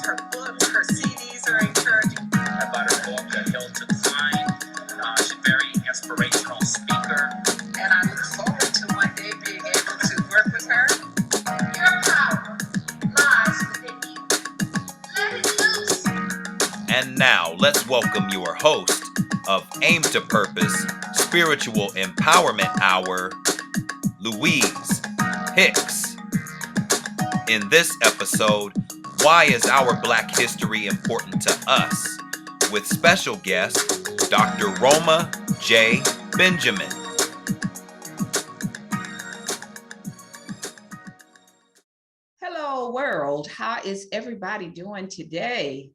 Her book, her CDs are encouraging. I bought her book, A Hill to Climb. She's a very inspirational speaker. And I look forward to one day being able to work with her. Your power lies within you. Let it loose. And now let's welcome your host of Aim to Purpose Spiritual Empowerment Hour, Louise Hicks. In this episode, why is our Black history important to us? With special guest, Dr. Roma J. Benjamin. Hello, world. How is everybody doing today?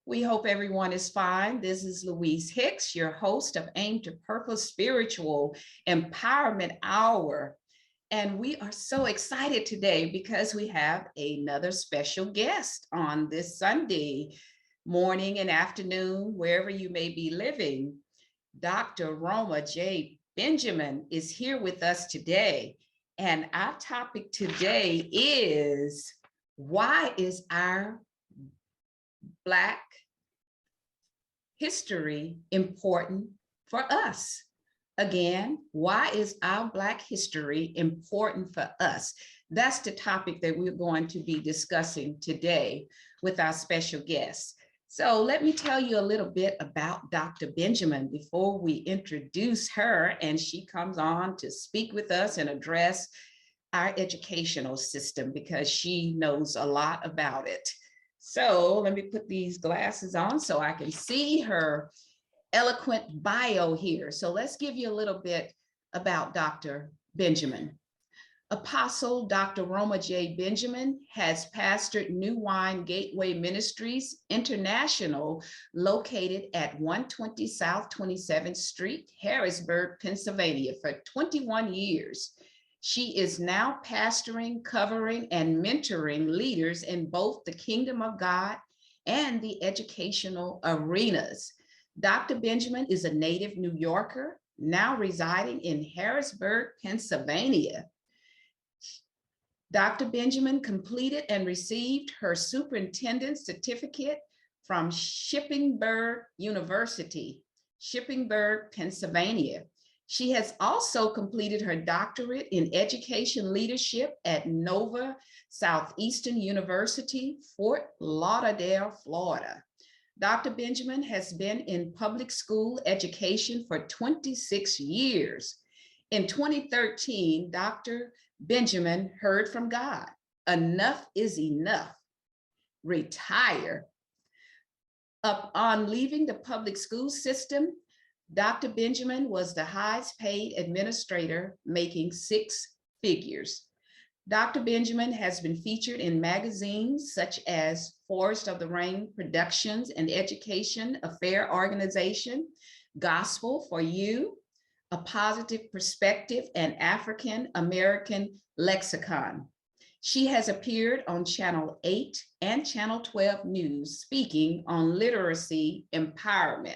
We hope everyone is fine. This is Louise Hicks, your host of Aim to Purpose Spiritual Empowerment Hour. And we are so excited today because we have another special guest on this Sunday morning and afternoon, wherever you may be living. Dr. Roma J. Benjamin is here with us today. And our topic today is, why is our Black history important for us? Again, why is our Black history important for us? That's the topic that we're going to be discussing today with our special guests. So let me tell you a little bit about Dr. Benjamin before we introduce her and she comes on to speak with us and address our educational system because she knows a lot about it. So let me put these glasses on so I can see her eloquent bio here. So let's give you a little bit about Dr. Benjamin. Apostle Dr. Roma J. Benjamin has pastored New Wine Gateway Ministries International, located at 120 South 27th Street, Harrisburg, Pennsylvania, for 21 years. She is now pastoring, covering, and mentoring leaders in both the Kingdom of God and the educational arenas. Dr. Benjamin is a native New Yorker, now residing in Harrisburg, Pennsylvania. Dr. Benjamin completed and received her superintendent's certificate from Shippensburg University, Shippensburg, Pennsylvania. She has also completed her doctorate in education leadership at Nova Southeastern University, Fort Lauderdale, Florida. Dr. Benjamin has been in public school education for 26 years. In 2013, Dr. Benjamin heard from God. Enough is enough. Retire. Upon leaving the public school system, Dr. Benjamin was the highest paid administrator, making 6 figures. Dr. Benjamin has been featured in magazines such as Forest of the Rain Productions and Education Affair Organization, Gospel for You, A Positive Perspective, and African American Lexicon. She has appeared on Channel 8 and Channel 12 News, speaking on literacy empowerment.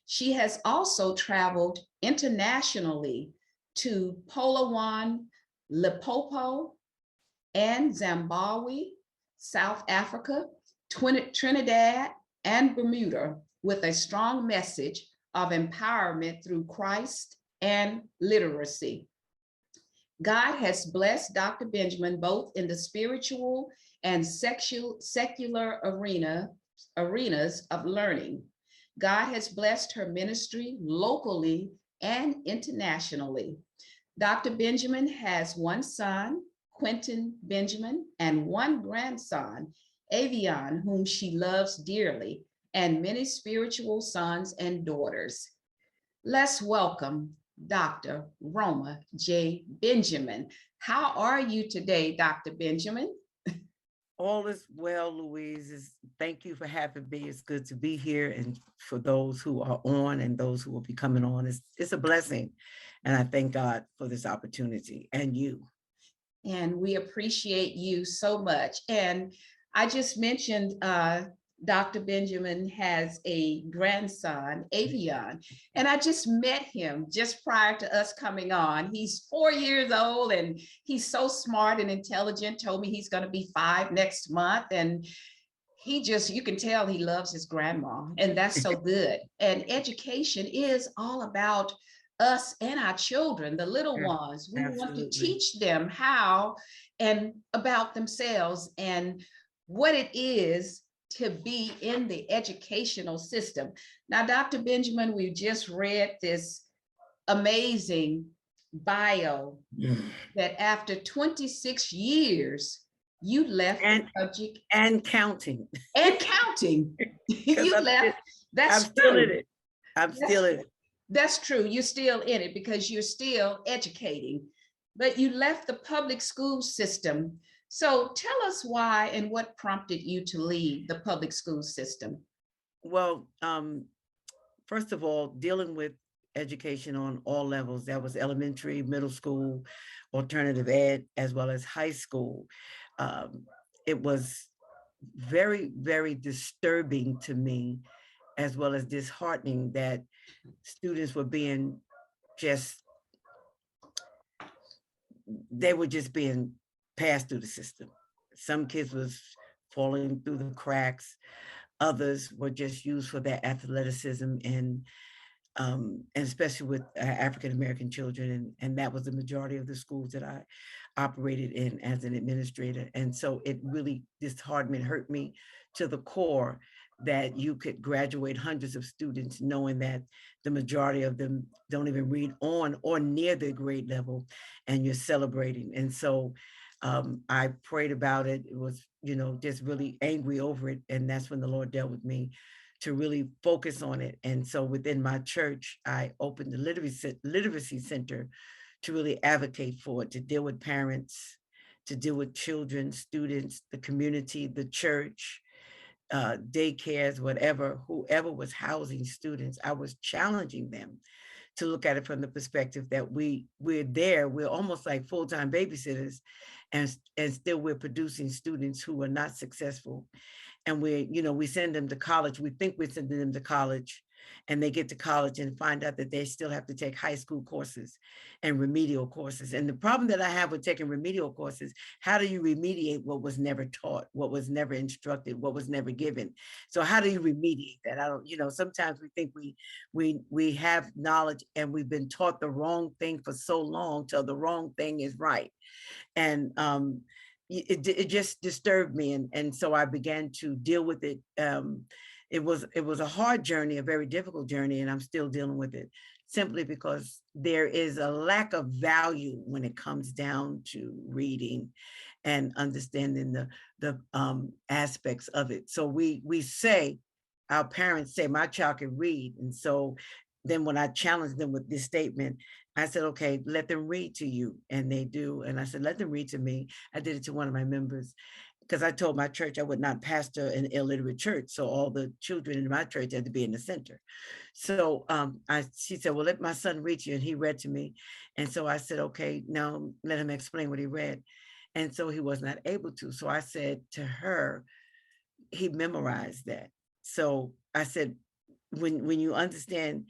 She has also traveled internationally to Palawan, Limpopo, and Zimbabwe, South Africa, Trinidad, and Bermuda, with a strong message of empowerment through Christ and literacy. God has blessed Dr. Benjamin both in the spiritual and secular arenas of learning. God has blessed her ministry locally and internationally. Dr. Benjamin has one son, Quentin Benjamin, and one grandson, Avion, whom she loves dearly, and many spiritual sons and daughters. Let's welcome Dr. Roma J. Benjamin. How are you today, Dr. Benjamin? All is well, Louise. Thank you for having me. It's good to be here. And for those who are on and those who will be coming on, it's a blessing. And I thank God for this opportunity and you. And we appreciate you so much. And I just mentioned Dr. Benjamin has a grandson, Avion, and I just met him just prior to us coming on. He's 4 years old and he's so smart and intelligent, told me he's going to be 5 next month. And you can tell he loves his grandma, and that's so good. And education is all about us and our children, the little Yeah, ones. We want to absolutely. teach them how and about themselves and what it is to be in the educational system. Now, Dr. Benjamin, we just read this amazing bio that after 26 years, you left the And subject and counting. and counting. Because You left. I'm That's still in true. it. I'm That's, still in it. that's true. You're still in it because you're still educating, but you left the public school system. So tell us why and what prompted you to leave the public school system. Well, first of all, dealing with education on all levels, that was elementary, middle school, alternative ed, as well as high school. It was very, very disturbing to me, as well as disheartening that students were being just, they were just being passed through the system. Some kids was falling through the cracks. Others were just used for their athleticism and especially with African American children, and that was the majority of the schools that I operated in as an administrator. And so it really disheartened me, it hurt me to the core that you could graduate hundreds of students knowing that the majority of them don't even read on or near the grade level, and you're celebrating. And so I prayed about it. It was, just really angry over it. And that's when the Lord dealt with me to really focus on it. And so within my church, I opened the literacy center to really advocate for it, to deal with parents, to deal with children, students, the community, the church, daycares, whatever, whoever was housing students. I was challenging them to look at it from the perspective that we're almost like full-time babysitters, and still we're producing students who are not successful. And we send them to college. We think we're sending them to college, and they get to college and find out that they still have to take high school courses and remedial courses. And the problem that I have with taking remedial courses, how do you remediate what was never taught, what was never instructed, what was never given? So how do you remediate that? I don't, sometimes we think we have knowledge and we've been taught the wrong thing for so long till the wrong thing is right. And it just disturbed me. And so I began to deal with it. It was a hard journey, a very difficult journey, and I'm still dealing with it, simply because there is a lack of value when it comes down to reading and understanding the aspects of it. So we say, our parents say, my child can read. And so then when I challenged them with this statement, I said, okay, let them read to you. And they do. And I said, let them read to me. I did it to one of my members, because I told my church I would not pastor an illiterate church. So all the children in my church had to be in the center. So she said, well, let my son read to you. And he read to me. And so I said, okay, now let him explain what he read. And so he was not able to. So I said to her, he memorized that. So I said, when you understand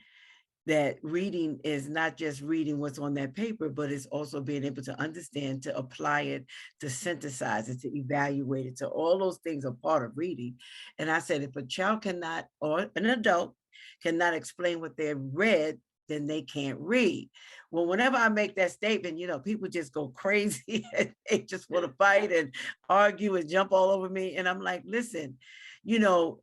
that reading is not just reading what's on that paper, but it's also being able to understand, to apply it, to synthesize it, to evaluate it. So all those things are part of reading. And I said, if a child cannot, or an adult cannot explain what they read, then they can't read. Well, whenever I make that statement, people just go crazy and they just want to fight and argue and jump all over me. And I'm like, listen, the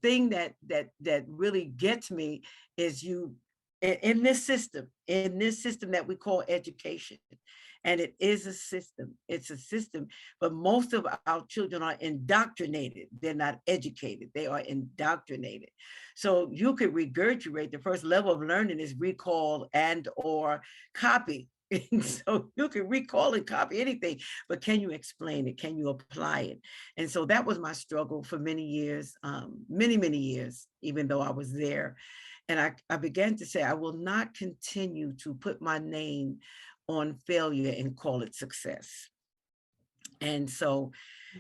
thing that really gets me is in this system that we call education. And it is a system, it's a system, but most of our children are indoctrinated. They're not educated, they are indoctrinated. So you could regurgitate, the first level of learning is recall and or copy. And so you can recall and copy anything, but can you explain it? Can you apply it? And so that was my struggle for many years, many years, even though I was there. And I began to say, I will not continue to put my name on failure and call it success. And so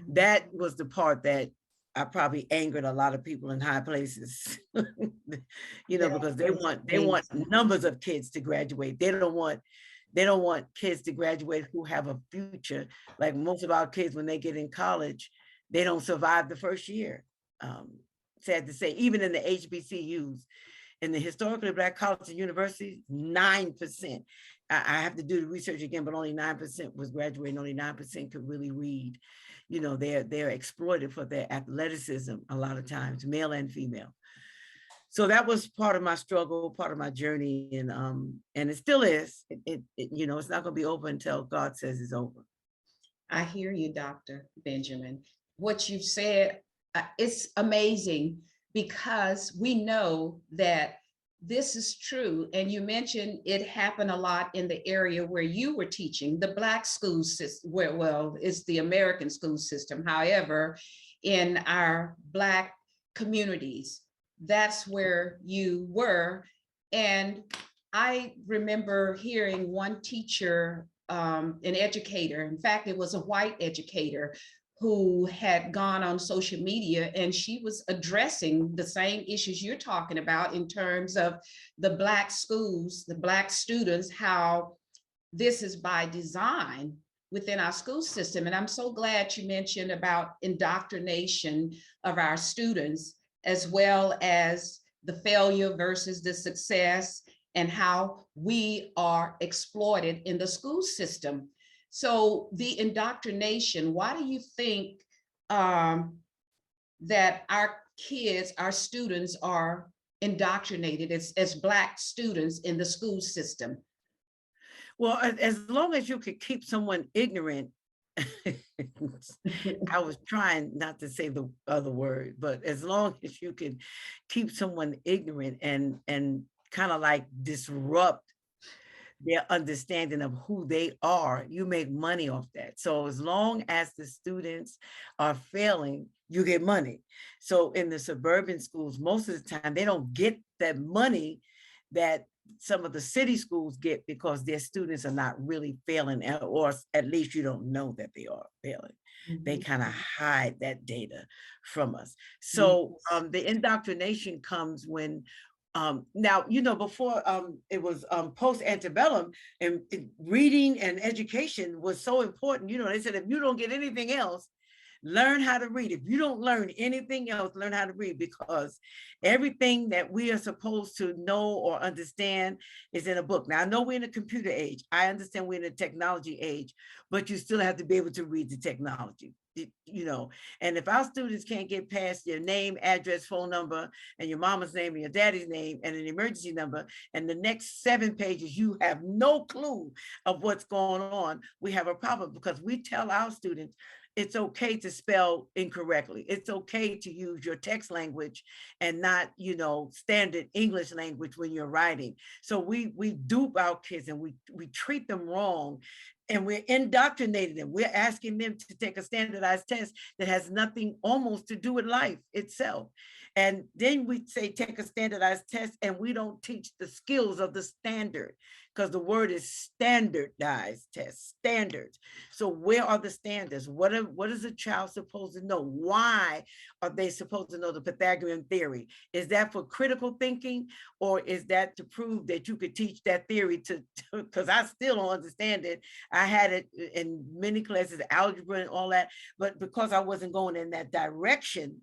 that was the part that I probably angered a lot of people in high places, because they want numbers of kids to graduate. They don't want kids to graduate who have a future. Like most of our kids, when they get in college, they don't survive the first year. Sad to say, even in the HBCUs, in the historically Black colleges and universities, 9%. I have to do the research again, but only 9% was graduating. Only 9% could really read. You know, they're exploited for their athleticism a lot of times, male and female. So that was part of my struggle, part of my journey, and it still is. You know, it's not going to be over until God says it's over. I hear you, Dr. Benjamin. What you've said, it's amazing because we know that this is true. And you mentioned it happened a lot in the area where you were teaching, the Black school system, where, well, it's the American school system. However, in our Black communities, that's where you were. And I remember hearing one teacher, an educator, in fact, it was a white educator, who had gone on social media, and she was addressing the same issues you're talking about in terms of the Black schools, the Black students, how this is by design within our school system. And I'm so glad you mentioned about indoctrination of our students, as well as the failure versus the success, and how we are exploited in the school system. So the indoctrination, why do you think that our kids, our students are indoctrinated as Black students in the school system? Well, as long as you could keep someone ignorant, I was trying not to say the other word, but as long as you can keep someone ignorant and kind of like disrupt their understanding of who they are, you make money off that. So as long as the students are failing, you get money. So in the suburban schools, most of the time, they don't get that money that some of the city schools get because their students are not really failing, or at least you don't know that they are failing. Mm-hmm. They kind of hide that data from us. So the indoctrination comes when now, you know, before it was post antebellum, and reading and education was so important. You know, they said, if you don't get anything else, learn how to read. If you don't learn anything else, learn how to read, because everything that we are supposed to know or understand is in a book. Now, I know we're in a computer age. I understand we're in a technology age, but you still have to be able to read the technology. You know, and if our students can't get past your name, address, phone number, and your mama's name and your daddy's name and an emergency number, and the next 7 pages, you have no clue of what's going on, we have a problem, because we tell our students, it's okay to spell incorrectly. It's okay to use your text language and not, you know, standard English language when you're writing. So we dupe our kids, and we treat them wrong, and we're indoctrinating them. We're asking them to take a standardized test that has nothing almost to do with life itself. And then we say, take a standardized test, and we don't teach the skills of the standard, because the word is standardized test, standards. So where are the standards? What is a child supposed to know? Why are they supposed to know the Pythagorean theory? Is that for critical thinking, or is that to prove that you could teach that theory to because I still don't understand it. I had it in many classes, algebra and all that, but because I wasn't going in that direction,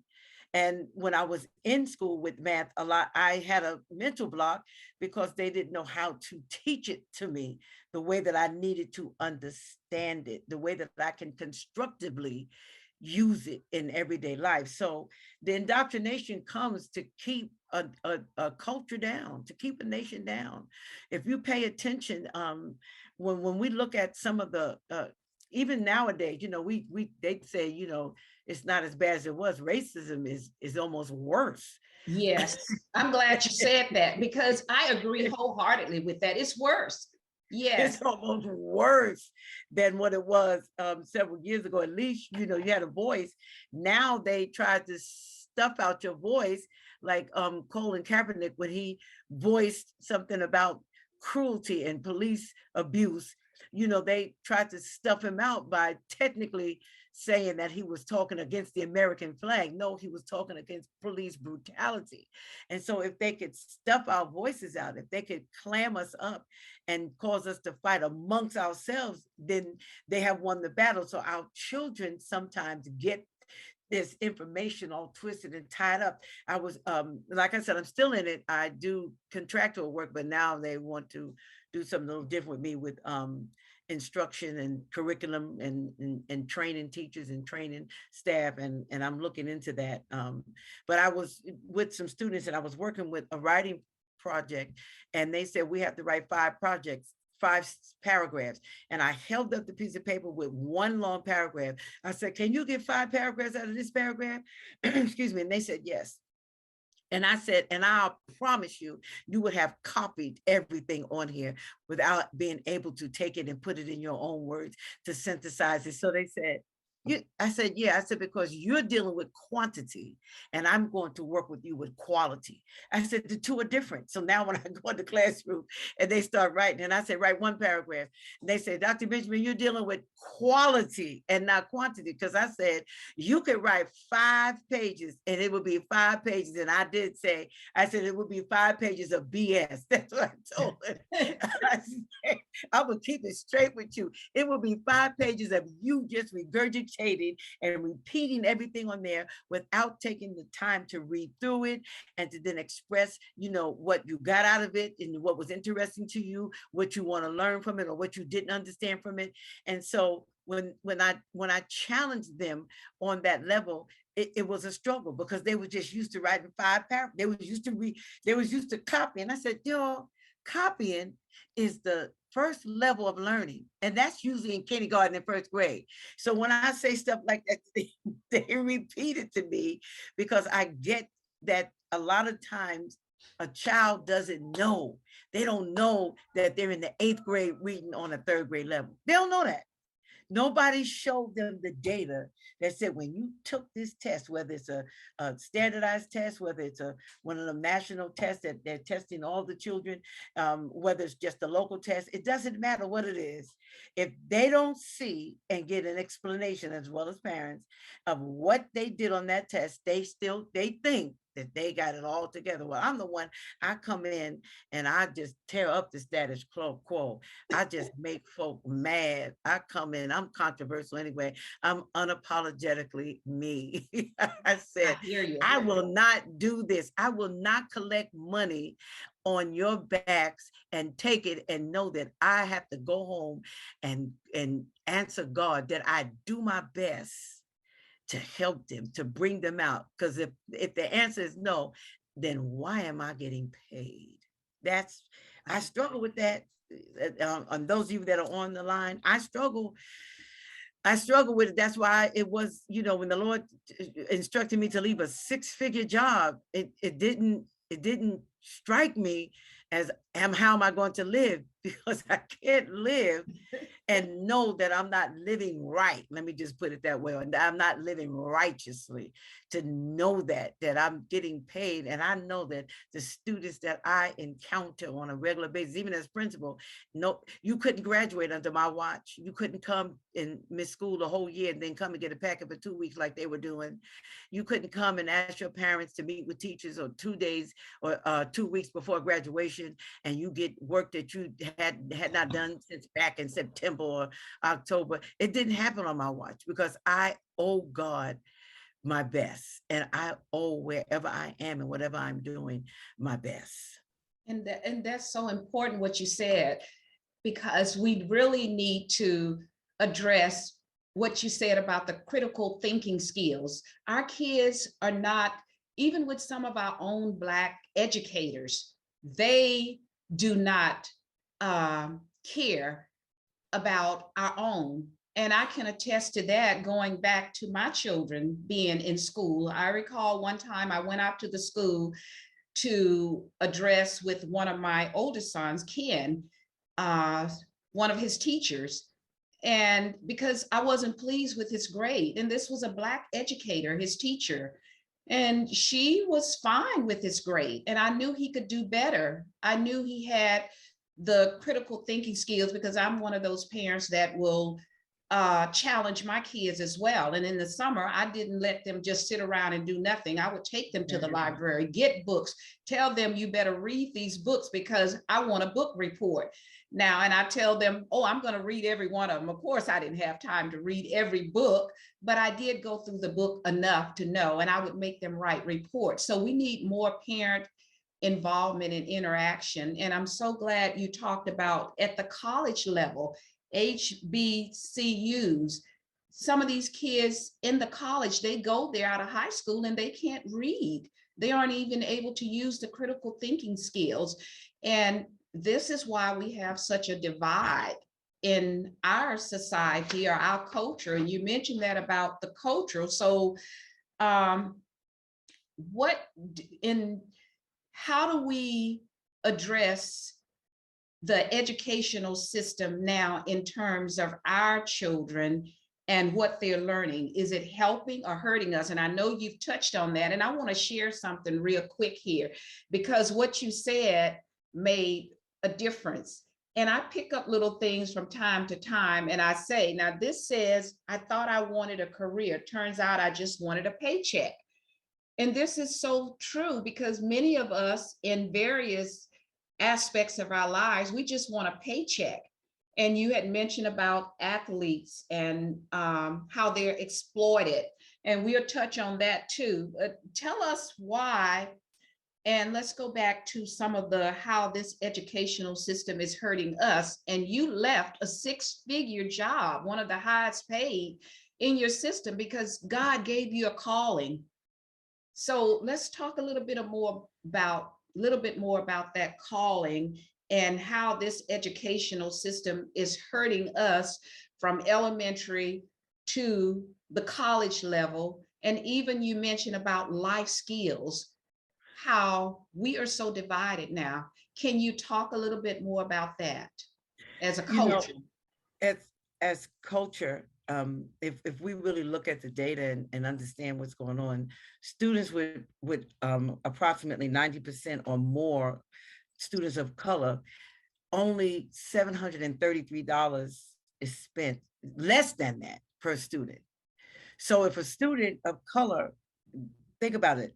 and when I was in school with math a lot, I had a mental block because they didn't know how to teach it to me the way that I needed to understand it, the way that I can constructively use it in everyday life. So the indoctrination comes to keep a culture down, to keep a nation down. If you pay attention, when we look at some of the even nowadays, you know, they say, you know, it's not as bad as it was. Racism is almost worse. Yes, I'm glad you said that, because I agree wholeheartedly with that. It's worse. Yes. It's almost worse than what it was several years ago. At least, you know, you had a voice. Now they tried to stuff out your voice, like Colin Kaepernick, when he voiced something about cruelty and police abuse. You know, they tried to stuff him out by technically saying that he was talking against the American flag. No, he was talking against police brutality. And so if they could stuff our voices out, if they could clam us up and cause us to fight amongst ourselves, then they have won the battle. So our children sometimes get this information all twisted and tied up. I was, like I said, I'm still in it. I do contractual work, but now they want to do something a little different with me with instruction and curriculum and training teachers and training staff. And I'm looking into that. But I was with some students and I was working with a writing project, and they said we have to write 5 paragraphs. And I held up the piece of paper with one long paragraph. I said, can you get 5 paragraphs out of this paragraph? Excuse me. And they said, yes. And I said, and I'll promise you, you would have copied everything on here without being able to take it and put it in your own words to synthesize it. So they said, I said, yeah. I said, because you're dealing with quantity and I'm going to work with you with quality. I said, the two are different. So now when I go in the classroom and they start writing, and I say, write 1 paragraph. And they say, Dr. Benjamin, you're dealing with quality and not quantity. Because I said, you could write 5 pages and it would be 5 pages. And I did say, I said, it would be 5 pages of BS. That's what I told her. I said, I would keep it straight with you. It would be 5 pages of you just regurgitating and repeating everything on there without taking the time to read through it and to then express, you know, what you got out of it and what was interesting to you, what you want to learn from it or what you didn't understand from it. And so when I challenged them on that level, it was a struggle because they were just used to writing 5 paragraphs. They was used to copying. I said, yo, copying is the first level of learning. And that's usually in kindergarten and 1st grade. So when I say stuff like that, they repeat it to me because I get that a lot of times a child doesn't know. They don't know that they're in the 8th grade reading on a 3rd grade level. They don't know that. Nobody showed them the data that said when you took this test, whether it's a standardized test, whether it's one of the national tests that they're testing all the children, whether it's just a local test, it doesn't matter what it is. If they don't see and get an explanation as well as parents of what they did on that test, they think that they got it all together. Well, I'm the one, I come in and I just tear up the status quo. I just make folk mad. I come in, I'm controversial anyway. I'm unapologetically me. I said, I will not do this. I will not collect money on your backs and take it and know that I have to go home and answer God that I do my best to help them, to bring them out. Because if the answer is no, then why am I getting paid? I struggle with that. On those of you that are on the line, I struggle with it. That's why it was, you know, when the Lord instructed me to leave a 6-figure job, it didn't strike me as how am I going to live? Because I can't live and know that I'm not living right. Let me just put it that way. I'm not living righteously. To know that I'm getting paid. And I know that the students that I encounter on a regular basis, even as principal, no, you couldn't graduate under my watch. You couldn't come and miss school the whole year and then come and get a packet for 2 weeks like they were doing. You couldn't come and ask your parents to meet with teachers or 2 days or 2 weeks before graduation, and you get work that you had not done since back in September or October. It didn't happen on my watch because I owe God my best, and I owe wherever I am and whatever I'm doing my best. And that's so important what you said, because we really need to address what you said about the critical thinking skills. Our kids are not, even with some of our own Black educators, they do not care about our own. And I can attest to that going back to my children being in school. I recall one time I went out to the school to address with one of my oldest sons, Ken, one of his teachers. And because I wasn't pleased with his grade, and this was a Black educator, his teacher, and she was fine with his grade. And I knew he could do better. I knew he had the critical thinking skills because I'm one of those parents that will challenge my kids as well. And in the summer, I didn't let them just sit around and do nothing. I would take them to the library, get books, tell them you better read these books because I want a book report. Now, and I tell them, oh, I'm going to read every one of them. Of course, I didn't have time to read every book, but I did go through the book enough to know, and I would make them write reports. So we need more parent involvement and interaction. And I'm so glad you talked about at the college level, HBCUs. Some of these kids in the college, they go there out of high school and they can't read. They aren't even able to use the critical thinking skills. And this is why we have such a divide in our society or our culture. And you mentioned that about the cultural. So what in how do we address the educational system now in terms of our children and what they're learning? Is it helping or hurting us? And I know you've touched on that, and I want to share something real quick here, because what you said made a difference. And I pick up little things from time to time, and I say, now this says, I thought I wanted a career. Turns out I just wanted a paycheck. And this is so true, because many of us in various aspects of our lives, we just want a paycheck. And you had mentioned about athletes and how they're exploited. And we'll touch on that too. Tell us why, and let's go back to some of the how this educational system is hurting us. And you left a 6-figure job, one of the highest paid in your system, because God gave you a calling. So let's talk a little bit more about that calling and how this educational system is hurting us from elementary to the college level. And even you mentioned about life skills, how we are so divided now. Can you talk a little bit more about that as a culture? As culture, if we really look at the data and understand what's going on, students with approximately 90% or more students of color, only $733 is spent, less than that per student. So if a student of color, think about it,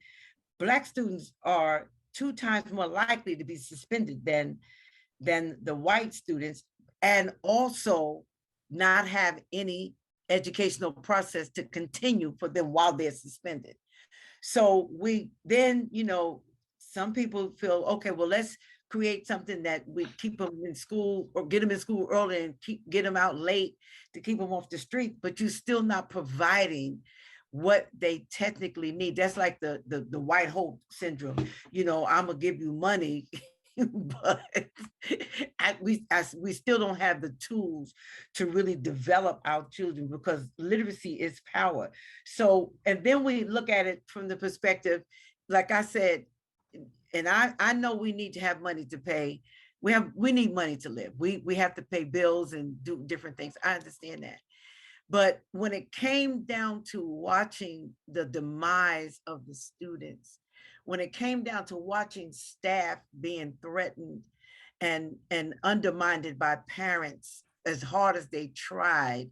Black students are 2 times more likely to be suspended than the white students, and also not have any educational process to continue for them while they're suspended. So we then, some people feel, okay, well, let's create something that we keep them in school or get them in school early and get them out late to keep them off the street, but you're still not providing what they technically need. That's like the white hope syndrome. I'm gonna give you money, but we still don't have the tools to really develop our children, because literacy is power. So, and then we look at it from the perspective, like I said, and I know we need to have money to pay. We need money to live. We have to pay bills and do different things. I understand that. But when it came down to watching the demise of the students, when it came down to watching staff being threatened and undermined by parents as hard as they tried,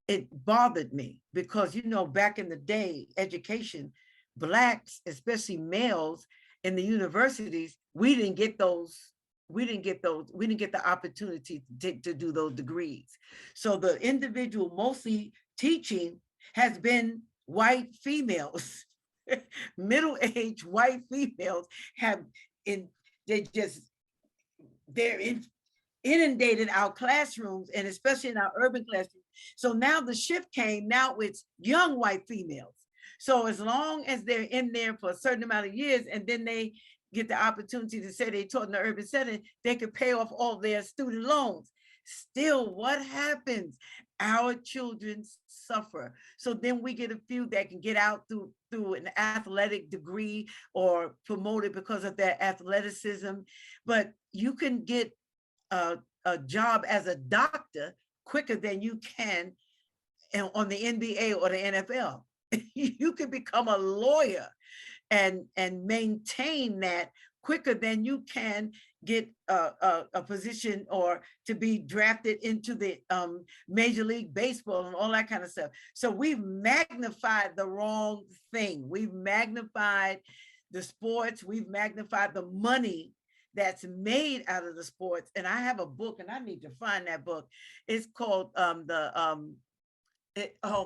it bothered me, because, back in the day, education, Blacks, especially males in the universities, we didn't get the opportunity to do those degrees. So the individual mostly teaching has been white females, middle-aged white females they're inundated our classrooms, and especially in our urban classrooms. So now the shift came, now it's young white females. So as long as they're in there for a certain amount of years, and then they get the opportunity to say they taught in the urban setting, they could pay off all their student loans. Still, what happens? Our children suffer. So then we get a few that can get out through an athletic degree or promoted because of their athleticism. But you can get a job as a doctor quicker than you can on the NBA or the NFL. You can become a lawyer and maintain that quicker than you can get a position or to be drafted into the Major League Baseball and all that kind of stuff. So we've magnified the wrong thing. We've magnified the sports, we've magnified the money that's made out of the sports. And I have a book, and I need to find that book. It's called oh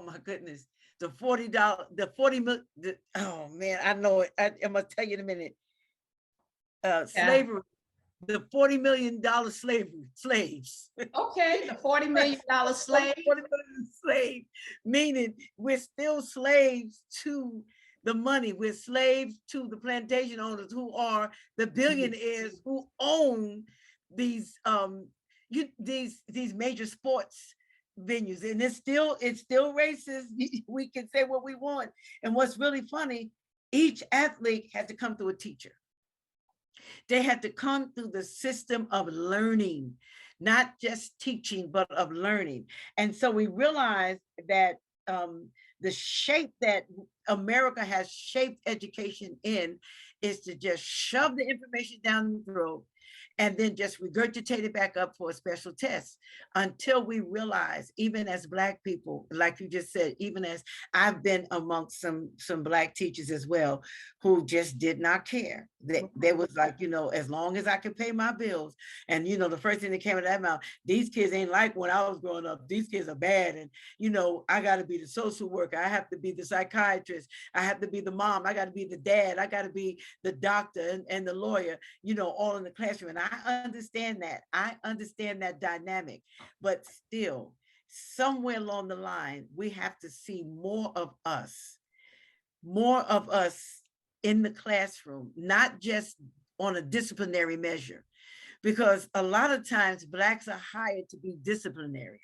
my goodness, the $40, the 40 million. Oh man, I know it. I'm gonna tell you in a minute. Yeah. Slavery, the $40 million slaves. Okay, the $40 million slave. 40 million slave, meaning we're still slaves to the money. We're slaves to the plantation owners who are the billionaires who own these these major sports venues. And it's still racist. We can say what we want. And what's really funny, each athlete had to come through a teacher. They had to come through the system of learning, not just teaching, but of learning. And so we realized that the shape that America has shaped education in is to just shove the information down the throat and then just regurgitate it back up for a special test until we realize, even as Black people, like you just said, even as I've been amongst some Black teachers as well, who just did not care. They was like, you know, as long as I can pay my bills. And, you know, the first thing that came out of that mouth, these kids ain't like when I was growing up. These kids are bad. And, you know, I got to be the social worker. I have to be the psychiatrist. I have to be the mom. I got to be the dad. I got to be the doctor and the lawyer, you know, all in the classroom. And I understand that. I understand that dynamic. But still, somewhere along the line, we have to see more of us in the classroom, not just on a disciplinary measure, because a lot of times Blacks are hired to be disciplinarians.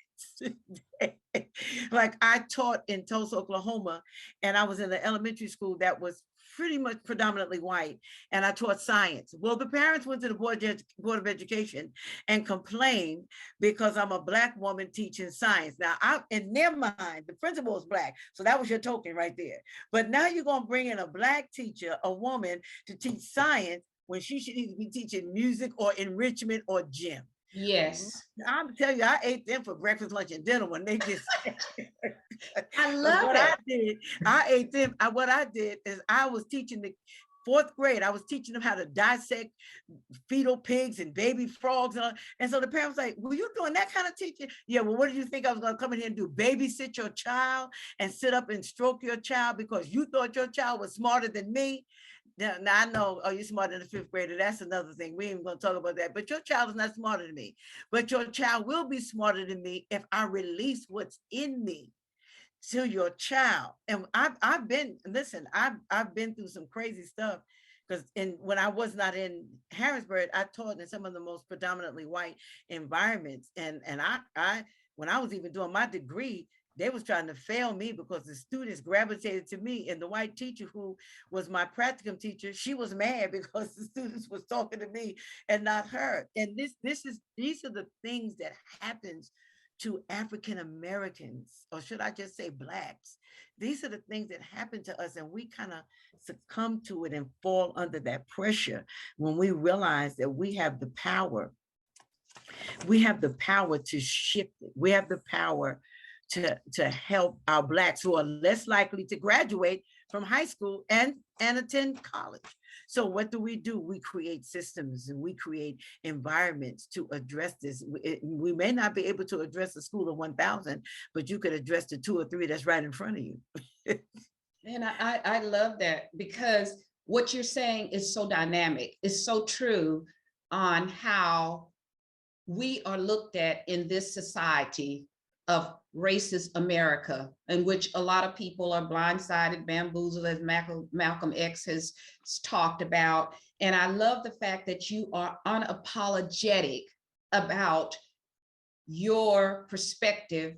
Like I taught in Tulsa, Oklahoma, and I was in an elementary school that was pretty much predominantly white, and I taught science. Well, the parents went to the Board of Education and complained because I'm a Black woman teaching science. Now, in their mind, the principal is Black, so that was your token right there. But now you're gonna bring in a Black teacher, a woman, to teach science when she should either be teaching music or enrichment or gym. Yes. I'm telling you, I ate them for breakfast, lunch, and dinner when they just. I love what it. I ate them. What I did is I was teaching the fourth grade. I was teaching them how to dissect fetal pigs and baby frogs. And so the parents were like, were you doing that kind of teaching? Yeah, well, what did you think I was going to come in here and do? Babysit your child and sit up and stroke your child because you thought your child was smarter than me? Now I know, oh, you're smarter than the fifth grader. That's another thing. We ain't even gonna talk about that. But your child is not smarter than me. But your child will be smarter than me if I release what's in me to your child. And I've been through some crazy stuff, because when I was not in Harrisburg, I taught in some of the most predominantly white environments. And I when I was even doing my degree, they was trying to fail me because the students gravitated to me, and the white teacher who was my practicum teacher, she was mad because the students was talking to me and not her. And these are the things that happens to African Americans, or should I just say Blacks. These are the things that happen to us, and we kind of succumb to it and fall under that pressure when we realize that we have the power. We have the power to shift it. We have the power to help our Blacks who are less likely to graduate from high school and attend college. So what do? We create systems and we create environments to address this. We may not be able to address a school of 1,000, but you could address the 2 or 3 that's right in front of you. And I love that, because what you're saying is so dynamic. It's so true on how we are looked at in this society of racist America, in which a lot of people are blindsided, bamboozled, as Malcolm X has talked about. And I love the fact that you are unapologetic about your perspective,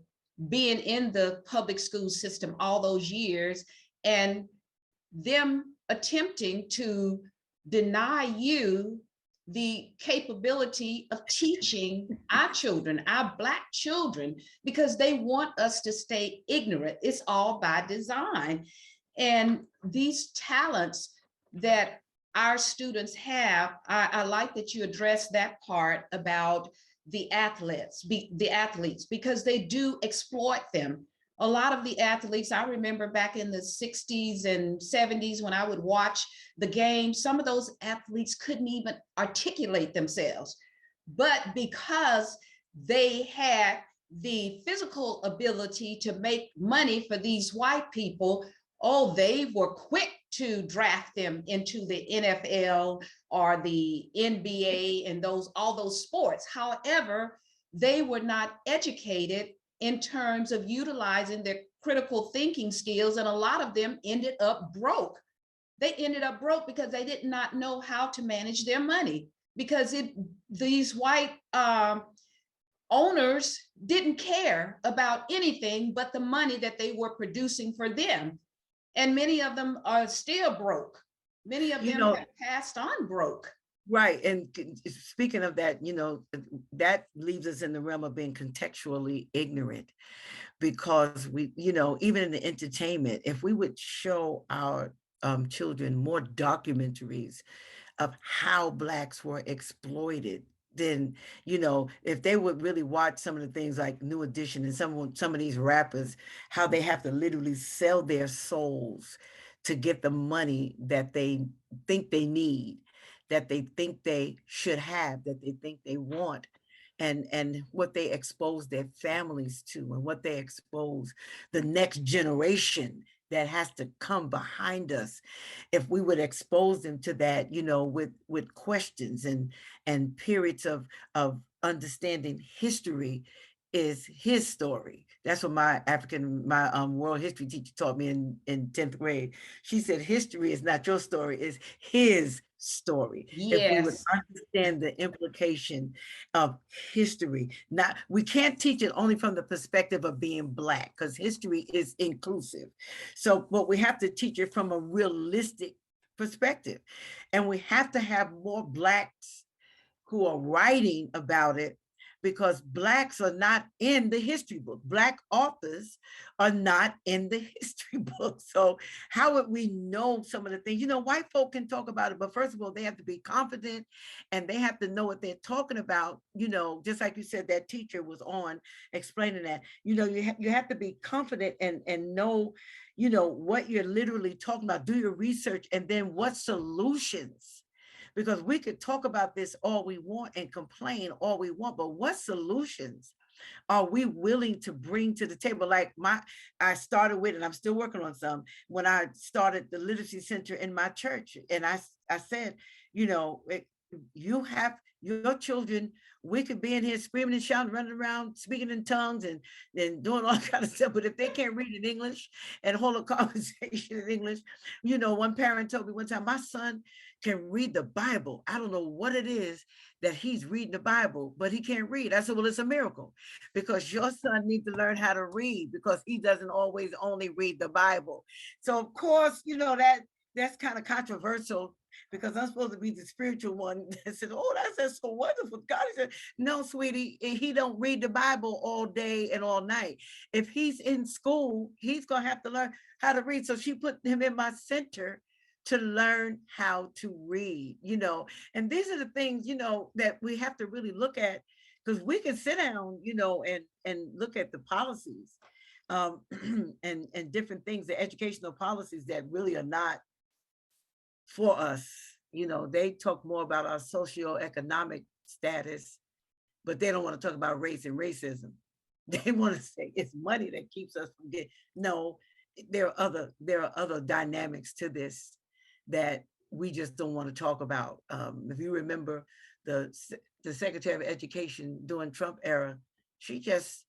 being in the public school system all those years, and them attempting to deny you the capability of teaching our children, our Black children, because they want us to stay ignorant. It's all by design. And these talents that our students have, I like that you address that part about the athletes, because they do exploit them. A lot of the athletes, I remember back in the 60s and 70s when I would watch the game, some of those athletes couldn't even articulate themselves. But because they had the physical ability to make money for these white people, oh, they were quick to draft them into the NFL or the NBA and all those sports. However, they were not educated in terms of utilizing their critical thinking skills, and a lot of them ended up broke. They ended up broke because they did not know how to manage their money, because these white owners didn't care about anything but the money that they were producing for them. And many of them are still broke. Many of them have passed on broke. Right. And speaking of that, that leaves us in the realm of being contextually ignorant, because we, even in the entertainment, if we would show our children more documentaries of how Blacks were exploited, then, if they would really watch some of the things like New Edition and some of these rappers, how they have to literally sell their souls to get the money that they think they need, that they think they should have, that they think they want, and what they expose their families to, and what they expose the next generation that has to come behind us. If we would expose them to that, with questions and periods of understanding history is his story. That's what my world history teacher taught me in 10th grade. She said, history is not your story, it's his story. Yes. If we would understand the implication of history, we can't teach it only from the perspective of being Black, because history is inclusive. So, but we have to teach it from a realistic perspective. And we have to have more Blacks who are writing about it, because Blacks are not in the history book. Black authors are not in the history book. So how would we know some of the things? White folk can talk about it, but first of all, they have to be confident and they have to know what they're talking about. Just like you said, that teacher was on explaining that, you have to be confident and know, what you're literally talking about, do your research, and then what solutions. Because we could talk about this all we want and complain all we want, but what solutions are we willing to bring to the table? Like I started with, and I'm still working on some, when I started the literacy center in my church. And I said, you have your children, we could be in here screaming and shouting, running around, speaking in tongues and doing all kind of stuff. But if they can't read in English and hold a conversation in English, one parent told me one time, my son can read the Bible. I don't know what it is that he's reading the Bible, but he can't read. I said, well, it's a miracle, because your son needs to learn how to read, because he doesn't always only read the Bible. So of course, that's kind of controversial, because I'm supposed to be the spiritual one that said, oh, that's so wonderful. God said, no, sweetie, he don't read the Bible all day and all night. If he's in school, he's going to have to learn how to read. So she put him in my center to learn how to read, and these are the things, that we have to really look at, because we can sit down, and look at the policies and different things, the educational policies that really are not for us. They talk more about our socioeconomic status, but they don't want to talk about race and racism. They want to say it's money that keeps us from getting. No, there are other dynamics to this that we just don't want to talk about. If you remember the Secretary of Education during Trump era, she just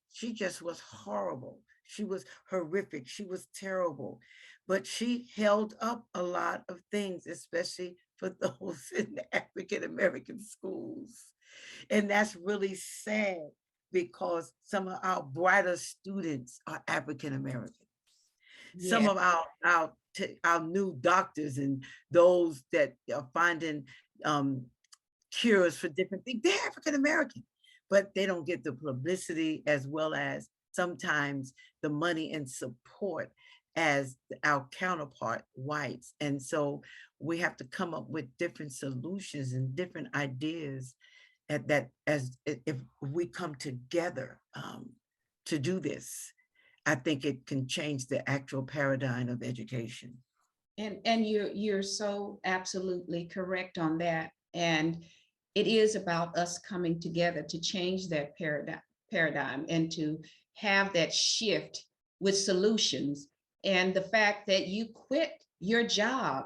was horrible. She was horrific. She was terrible. But she held up a lot of things, especially for those in the African-American schools. And that's really sad, because some of our brighter students are African-American. Yeah. Some of our new doctors and those that are finding cures for different things, they're African-American, but they don't get the publicity as well as sometimes the money and support as our counterpart whites. And so we have to come up with different solutions and different ideas if we come together to do this. I think it can change the actual paradigm of education. And you're so absolutely correct on that. And it is about us coming together to change that paradigm and to have that shift with solutions. And the fact that you quit your job,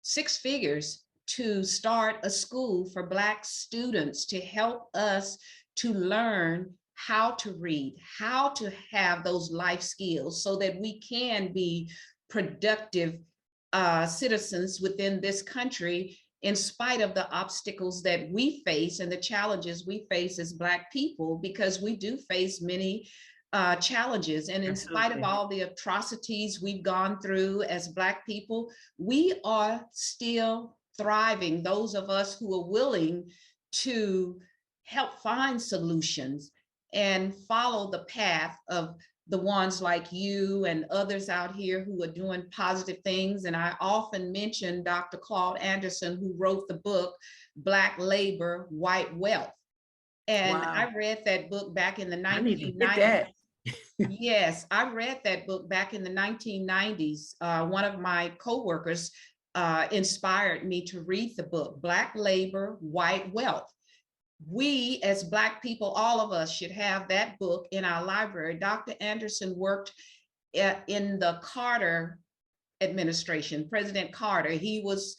6 figures, to start a school for Black students to help us to learn how to read, how to have those life skills so that we can be productive citizens within this country, in spite of the obstacles that we face and the challenges we face as Black people, because we do face many challenges. And in spite of Absolutely. all the atrocities we've gone through as Black people, we are still thriving. Those of us who are willing to help find solutions and follow the path of the ones like you and others out here who are doing positive things. And I often mention Dr. Claude Anderson, who wrote the book, Black Labor, White Wealth. And Wow. I read that book back in the I need to get 1990s. that. Yes, I read that book back in the 1990s. One of my coworkers inspired me to read the book, Black Labor, White Wealth. We as Black people, all of us should have that book in our library. Dr. Anderson worked in the Carter administration, President Carter. He was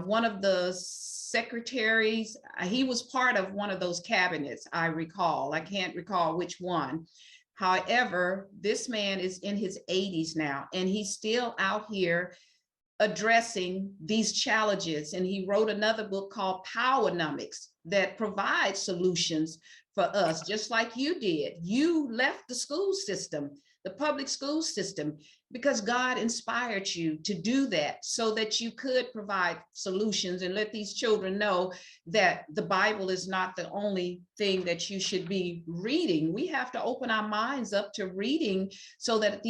one of the secretaries. He was part of one of those cabinets, I recall. I can't recall which one. However, this man is in his 80s now, and he's still out here addressing these challenges. And he wrote another book called Powernomics that provides solutions for us, just like you did. You left the school system, the public school system, because God inspired you to do that so that you could provide solutions and let these children know that the Bible is not the only thing that you should be reading. We have to open our minds up to reading so that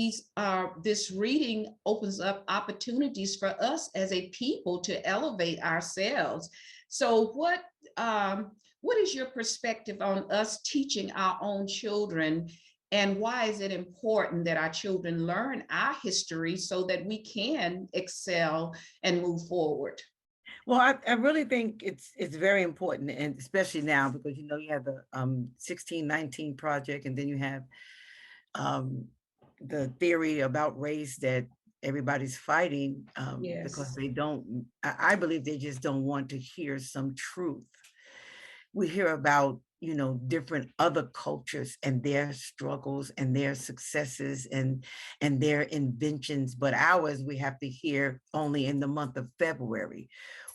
this reading opens up opportunities for us as a people to elevate ourselves. So what is your perspective on us teaching our own children, and why is it important that our children learn our history so that we can excel and move forward? Well, I really think it's very important, and especially now, because you have the 1619 project, and then you have the theory about race that everybody's fighting because Yes. I believe they just don't want to hear some truth. We hear about different other cultures and their struggles and their successes and their inventions, but ours we have to hear only in the month of February,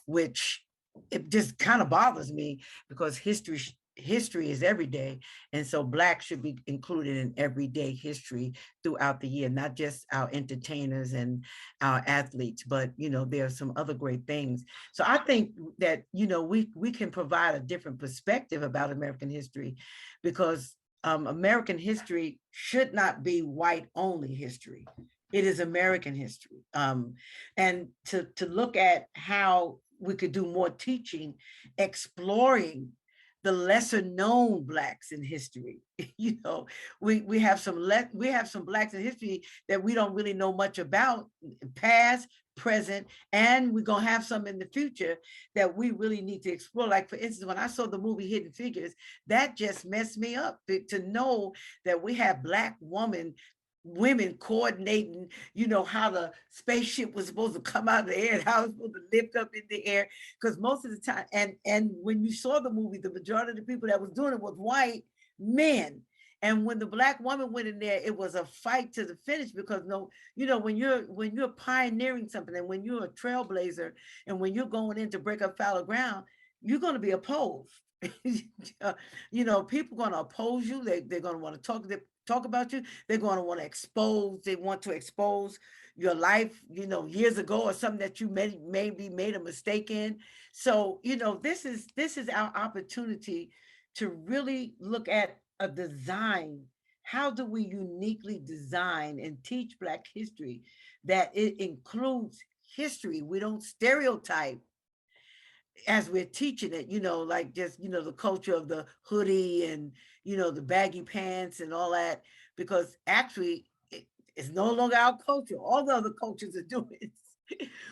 which it just kind of bothers me, because history is every day, and so Black should be included in everyday history throughout the year, not just our entertainers and our athletes, but there are some other great things. So I think that we can provide a different perspective about American history, because American history should not be white only history. It is American history, and to look at how we could do more teaching, exploring the lesser known Blacks in history. We have some Blacks in history that we don't really know much about, past, present, and we're gonna have some in the future that we really need to explore. Like, for instance, when I saw the movie Hidden Figures, that just messed me up to know that we have Black women coordinating, how the spaceship was supposed to come out of the air and how it was supposed to lift up in the air. Because most of the time, and when you saw the movie, the majority of the people that was doing it was white men. And when the Black woman went in there, it was a fight to the finish, because when you're pioneering something, and when you're a trailblazer, and when you're going in to break up fallow ground, you're going to be opposed. People going to oppose you. They're going to want to talk about you. They're going to want to expose your life, years ago, or something that you maybe made a mistake in. So, this is our opportunity to really look at a design. How do we uniquely design and teach Black history that it includes history? We don't stereotype as we're teaching it, like just, the culture of the hoodie and, the baggy pants and all that. because actually it's no longer our culture. All the other cultures are doing it.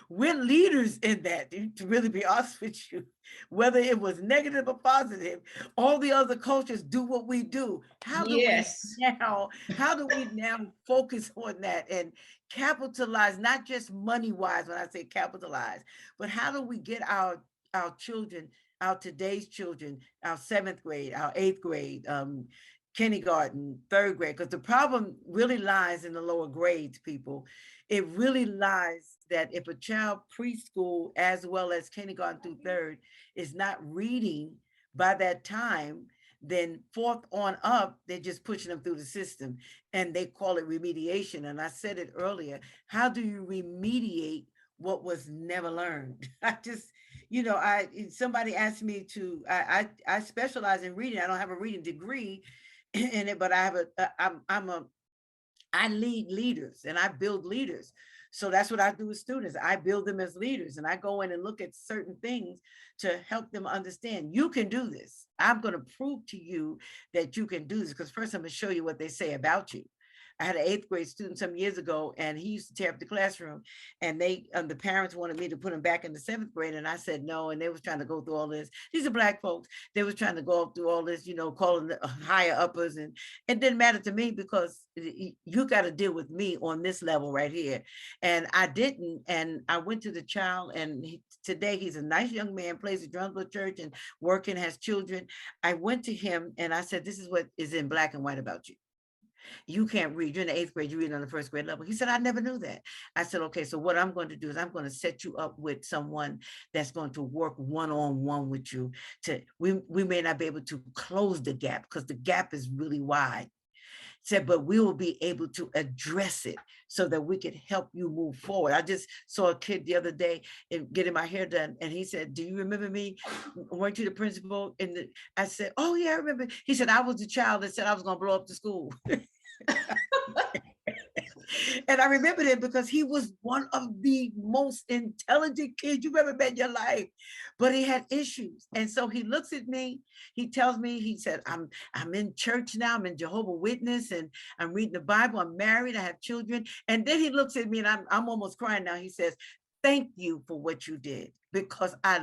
We're leaders in that, to really be honest with you. Whether it was negative or positive, all the other cultures do what we do. How do Yes. we now focus on that and capitalize, not just money-wise when I say capitalize, but how do we get our children, our today's children, our 7th grade, our 8th grade, kindergarten, 3rd grade, because the problem really lies in the lower grades, people. It really lies that if a child preschool as well as kindergarten through 3rd is not reading by that time, then 4th on up, they're just pushing them through the system, and they call it remediation. And I said it earlier, how do you remediate what was never learned? I just, somebody asked me to, I specialize in reading. I don't have a reading degree in it, but I have I lead leaders and I build leaders. So that's what I do with students. I build them as leaders, and I go in and look at certain things to help them understand you can do this. I'm going to prove to you that you can do this, because first I'm going to show you what they say about you. I had an 8th grade student some years ago, and he used to tear up the classroom, and the parents wanted me to put him back in the 7th grade. And I said, no. And they was trying to go through all this. These are Black folks. They was trying to go through all this, calling the higher uppers. And it didn't matter to me, because you got to deal with me on this level right here. And I didn't. And I went to the child, and today he's a nice young man, plays at Drumsville Church and working, has children. I went to him and I said, this is what is in black and white about you. You can't read. You're in the 8th grade, you read on the 1st grade level. He said, I never knew that. I said, okay, so what I'm going to do is I'm going to set you up with someone that's going to work one-on-one with you. We may not be able to close the gap, because the gap is really wide. Said, but we will be able to address it so that we can help you move forward. I just saw a kid the other day getting my hair done, and he said, do you remember me? Weren't you the principal? I said, oh yeah, I remember. He said, I was the child that said I was going to blow up the school. And I remembered it because he was one of the most intelligent kids you've ever met in your life, but he had issues. And so he looks at me, he tells me, he said, I'm in church now, I'm in Jehovah's Witness, and I'm reading the Bible, I'm married, I have children. And then he looks at me, and I'm almost crying now. He says, thank you for what you did, because I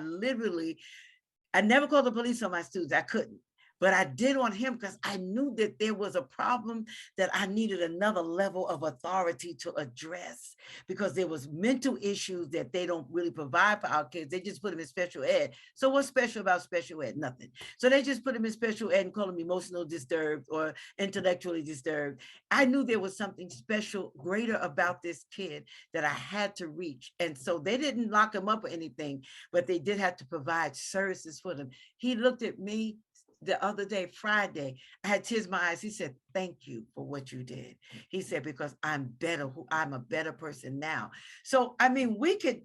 never called the police on my students. I couldn't. But I did on him because I knew that there was a problem that I needed another level of authority to address, because there was mental issues that they don't really provide for our kids. They just put them in special ed. So what's special about special ed? Nothing. So they just put them in special ed and call them emotional disturbed or intellectually disturbed. I knew there was something special, greater about this kid that I had to reach. And so they didn't lock him up or anything, but they did have to provide services for them. He looked at me the other day, Friday, I had tears in my eyes. He said, thank you for what you did. He said, because I'm a better person now. So, I mean, we could,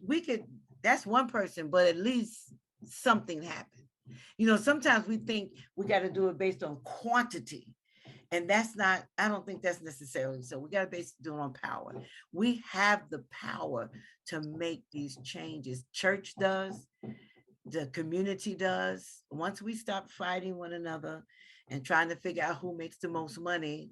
that's one person, but at least something happened. Sometimes we think we got to do it based on quantity. And that's not, I don't think that's necessarily so. We got to base it on power. We have the power to make these changes. Church does. The community does. Once we stop fighting one another and trying to figure out who makes the most money,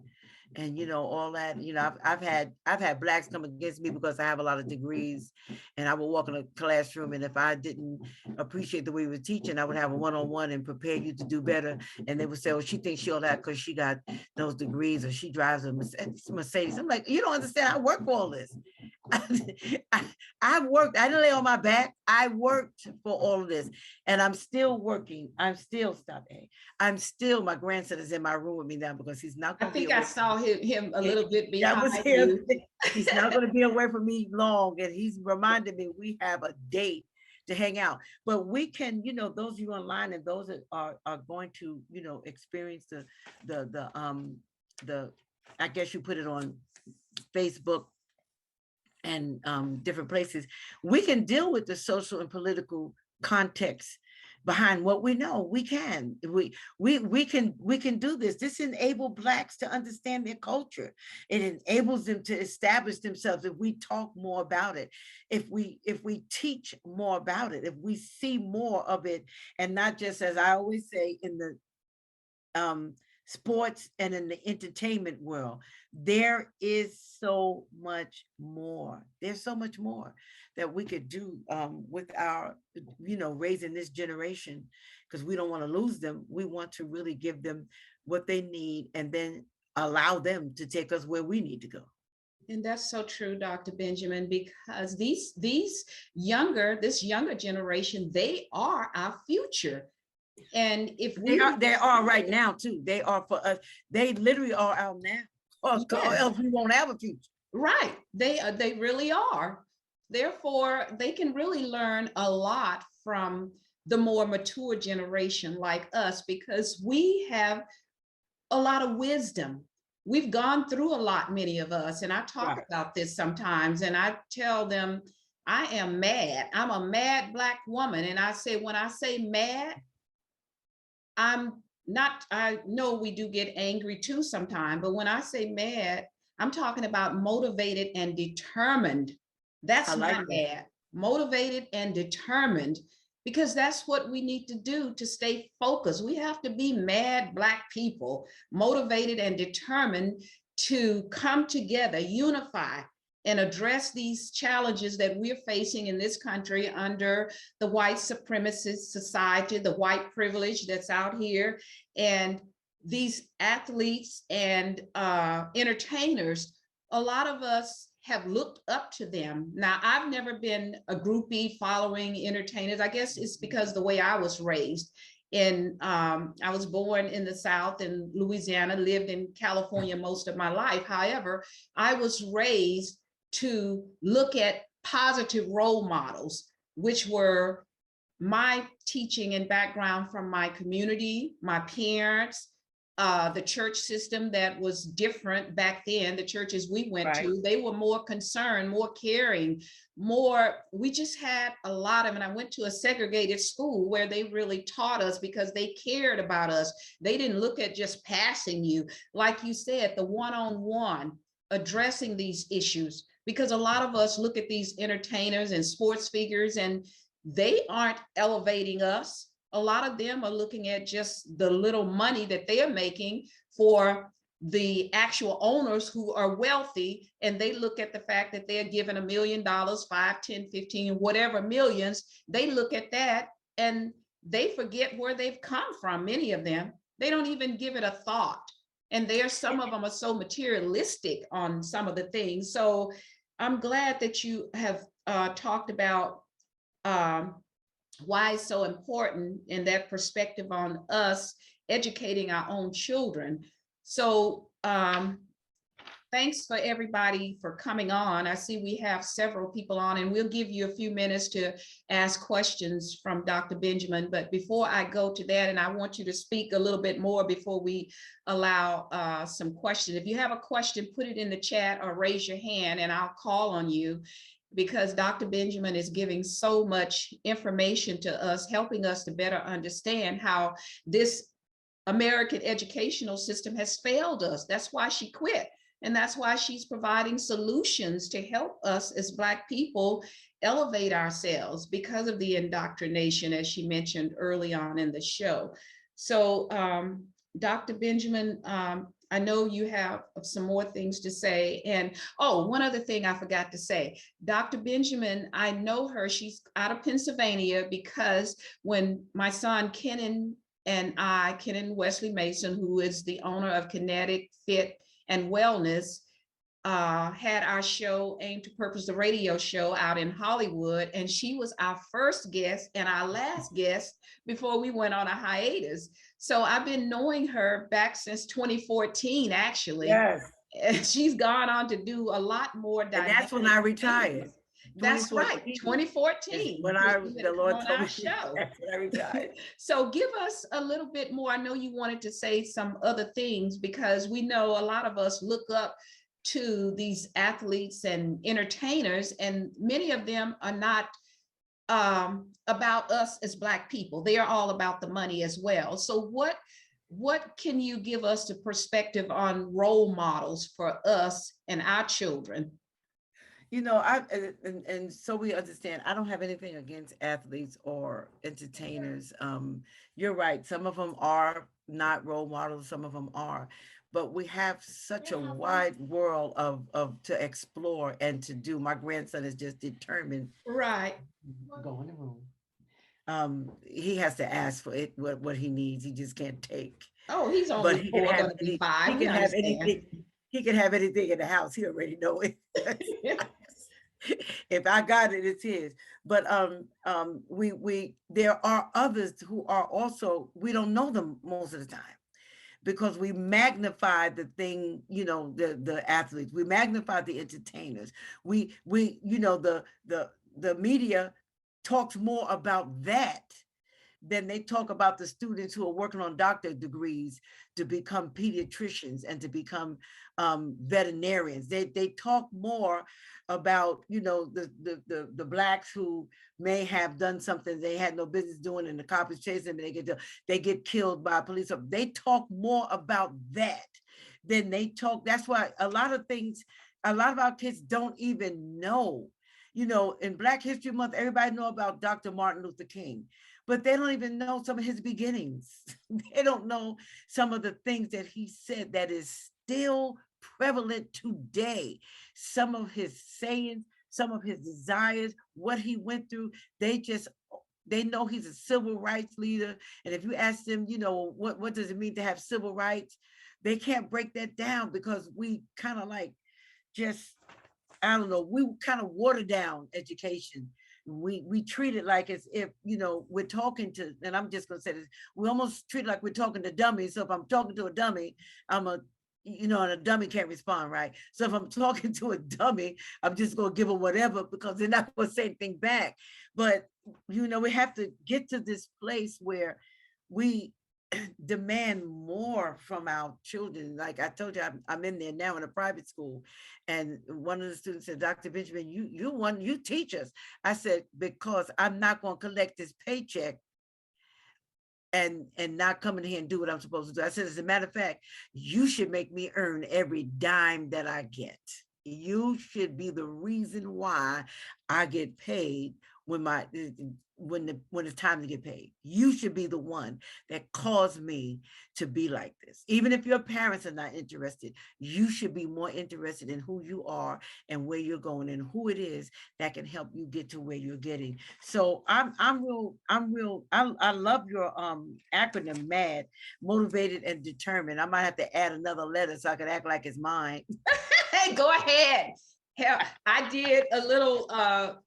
and all that, I've had Blacks come against me because I have a lot of degrees, and I would walk in a classroom, and if I didn't appreciate the way we were teaching, I would have a one-on-one and prepare you to do better. And they would say, well, she thinks she all that because she got those degrees, or she drives a Mercedes. I'm like, you don't understand. I work for all this. I worked, I didn't lay on my back. I worked for all of this, and I'm still working. I'm still, my grandson is in my room with me now, because he's not going to be. I think I saw him a little bit behind him. you. He's not going to be away from me long, and he's reminded me we have a date to hang out. But we can, those of you online and those that are going to, experience the I guess you put it on Facebook and different places, we can deal with the social and political context behind what we know. We can do this. This enables Blacks to understand their culture. It enables them to establish themselves. If we talk more about it, if we teach more about it, if we see more of it, and not just, as I always say, in the sports and in the entertainment world. There is so much more. There's so much more that we could do with our, raising this generation, because we don't want to lose them. We want to really give them what they need and then allow them to take us where we need to go. And that's so true, Dr. Benjamin, because this younger generation, they are our future. And if they are right now too. They are for us. They literally are out now, or else we won't have a future. Right. They really are. Therefore, they can really learn a lot from the more mature generation like us, because we have a lot of wisdom. We've gone through a lot, many of us, and I talk about this sometimes, and I tell them, I am mad. I'm a mad Black woman. And I say, when I say mad, I know we do get angry too sometimes, but when I say mad, I'm talking about motivated and determined. That's my mad, motivated and determined, because that's what we need to do to stay focused. We have to be mad Black people, motivated and determined to come together, unify, and address these challenges that we're facing in this country under the white supremacist society, the white privilege that's out here. And these athletes and entertainers, a lot of us have looked up to them. Now, I've never been a groupie following entertainers. I guess it's because the way I was raised. And I was born in the South in Louisiana, lived in California most of my life. However, I was raised to look at positive role models, which were my teaching and background from my community, my parents, the church system that was different back then. The churches we went to, they were more concerned, more caring, we just had a lot of, and I went to a segregated school where they really taught us because they cared about us. They didn't look at just passing you. Like you said, the one-on-one, addressing these issues, because a lot of us look at these entertainers and sports figures and they aren't elevating us. A lot of them are looking at just the little money that they are making for the actual owners who are wealthy, and they look at the fact that they're given $1 million, 5, 10, 15, whatever millions. They look at that and they forget where they've come from. Many of them, they don't even give it a thought. And some of them are so materialistic on some of the things. So I'm glad that you have talked about why it's so important in that perspective on us educating our own children. So thanks for everybody for coming on. I see we have several people on, and we'll give you a few minutes to ask questions from Dr. Benjamin. But before I go to that, and I want you to speak a little bit more before we allow some questions. If you have a question, put it in the chat or raise your hand and I'll call on you, because Dr. Benjamin is giving so much information to us, helping us to better understand how this American educational system has failed us. That's why she quit. And that's why she's providing solutions to help us as Black people elevate ourselves because of the indoctrination, as she mentioned early on in the show. So Dr. Benjamin, I know you have some more things to say. And one other thing I forgot to say, Dr. Benjamin, I know her, she's out of Pennsylvania, because when my son Kenan Wesley Mason, who is the owner of Kinetic Fit and Wellness, had our show Aim to Purpose, the radio show out in Hollywood, and she was our first guest and our last guest before we went on a hiatus. So I've been knowing her back since 2014, actually. Yes. And she's gone on to do a lot more. And that's when I retired. That's right, 2014. When the Lord told me show. That's when I retired. So give us a little bit more. I know you wanted to say some other things, because we know a lot of us look up to these athletes and entertainers, and many of them are not about us as Black people. They are all about the money as well. So what can you give us the perspective on role models for us and our children? You know, and so we understand, I don't have anything against athletes or entertainers. You're right. Some of them are not role models, some of them are, but we have such a wide world of to explore and to do. My grandson is just determined. Right. Go in the room. He has to ask for it, what he needs. He just can't take. Oh, he's But only he can four, have gonna be he 5. We can have understand. anything. He can have anything in the house. He already know it. If I got it, it's his. But we there are others who are also, we don't know them most of the time, because we magnify the thing, you know, the athletes, we magnify the entertainers. We you know, the media talks more about that than they talk about the students who are working on doctorate degrees to become pediatricians and to become veterinarians. They talk more about, you know, the blacks who may have done something they had no business doing, and the cops chase them and they get killed by police. They talk more about that than they talk. That's why a lot of things, a lot of our kids don't even know. You know, in Black History Month, everybody know about Dr. Martin Luther King, but they don't even know some of his beginnings. They don't know some of the things that he said that is still prevalent today. Some of his sayings, some of his desires, what he went through, they know he's a civil rights leader. And if you ask them, you know, what does it mean to have civil rights? They can't break that down, because we kind of like just, I don't know, we kind of water down education. We treat it like as if, you know, we're talking to, and I'm just gonna say this, we almost treat it like we're talking to dummies. So if I'm talking to a dummy, you know, and a dummy can't respond, right? So if I'm talking to a dummy, I'm just gonna give them whatever, because they're not gonna say anything back. But, you know, we have to get to this place where we demand more from our children. Like I told you, I'm in there now in a private school, and one of the students said, Dr. Benjamin, you teach us. I said, because I'm not going to collect this paycheck and not come in here and do what I'm supposed to do. I said, as a matter of fact, you should make me earn every dime that I get. You should be the reason why I get paid when it's time to get paid. You should be the one that caused me to be like this. Even if your parents are not interested, you should be more interested in who you are and where you're going and who it is that can help you get to where you're getting. So I love your acronym, MAD, motivated and determined. I might have to add another letter so I can act like it's mine. Hey, go ahead. Hell, I did a little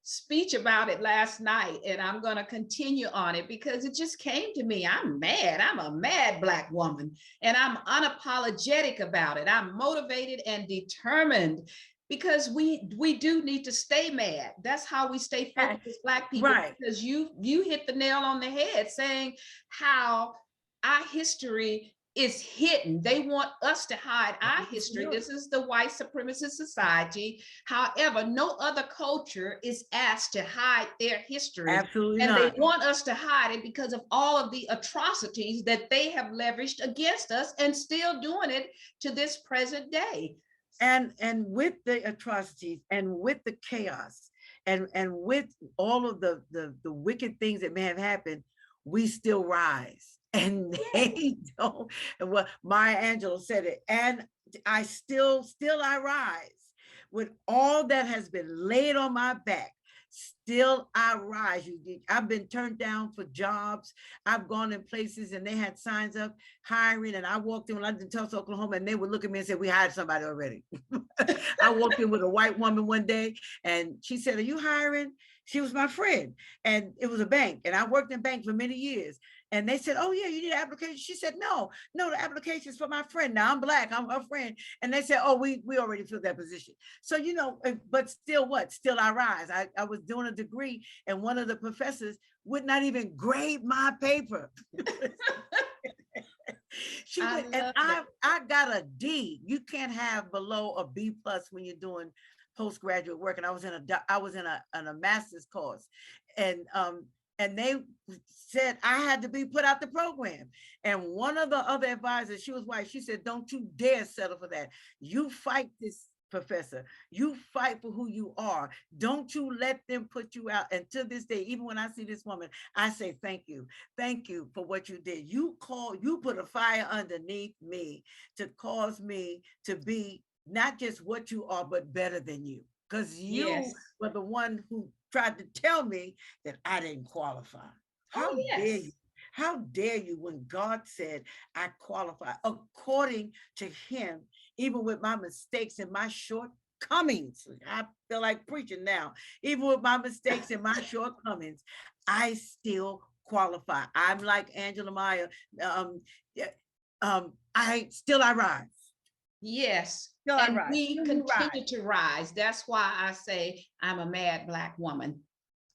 speech about it last night, and I'm going to continue on it because it just came to me. I'm mad. I'm a mad Black woman, and I'm unapologetic about it. I'm motivated and determined, because we do need to stay mad. That's how we stay focused as Black people. Right. Because you hit the nail on the head, saying how our history is hidden. They want us to hide our history. This is the white supremacist society. However, no other culture is asked to hide their history. Absolutely and not. They want us to hide it because of all of the atrocities that they have leveraged against us, and still doing it to this present day. And with the atrocities and with the chaos and with all of the wicked things that may have happened, we still rise. And they don't. And what Maya Angelou said it, and I still I rise. With all that has been laid on my back, still I rise. I've been turned down for jobs. I've gone in places and they had signs up hiring, and I walked in when I was in Tulsa, Oklahoma, and they would look at me and say, we hired somebody already. I walked in with a white woman one day, and she said, are you hiring? She was my friend, and it was a bank, and I worked in bank for many years. And they said, oh yeah, you need an application. She said, no, the application is for my friend. Now I'm Black, I'm her friend. And they said, oh, we already filled that position. So, you know, but still what? Still I rise. I was doing a degree, and one of the professors would not even grade my paper. She would, and I got a D. You can't have below a B+ when you're doing postgraduate work. And I was in a master's course, and they said I had to be put out the program. And one of the other advisors, she was white, she said, don't you dare settle for that. You fight this Professor. You fight for who you are. Don't you let them put you out. And to this day, even when I see this woman, I say, thank you. Thank you for what you did. You put a fire underneath me to cause me to be not just what you are, but better than you. Because you Yes. were the one who tried to tell me that I didn't qualify. How Oh, dare yes. you? How dare you when God said I qualify according to him, even with my mistakes and my shortcomings. I feel like preaching now. Even with my mistakes and my shortcomings, I still qualify. I'm like Angela Meyer. I rise. Yes. Still I And rise. we Still you rise. continue to rise. That's why I say I'm a mad Black woman.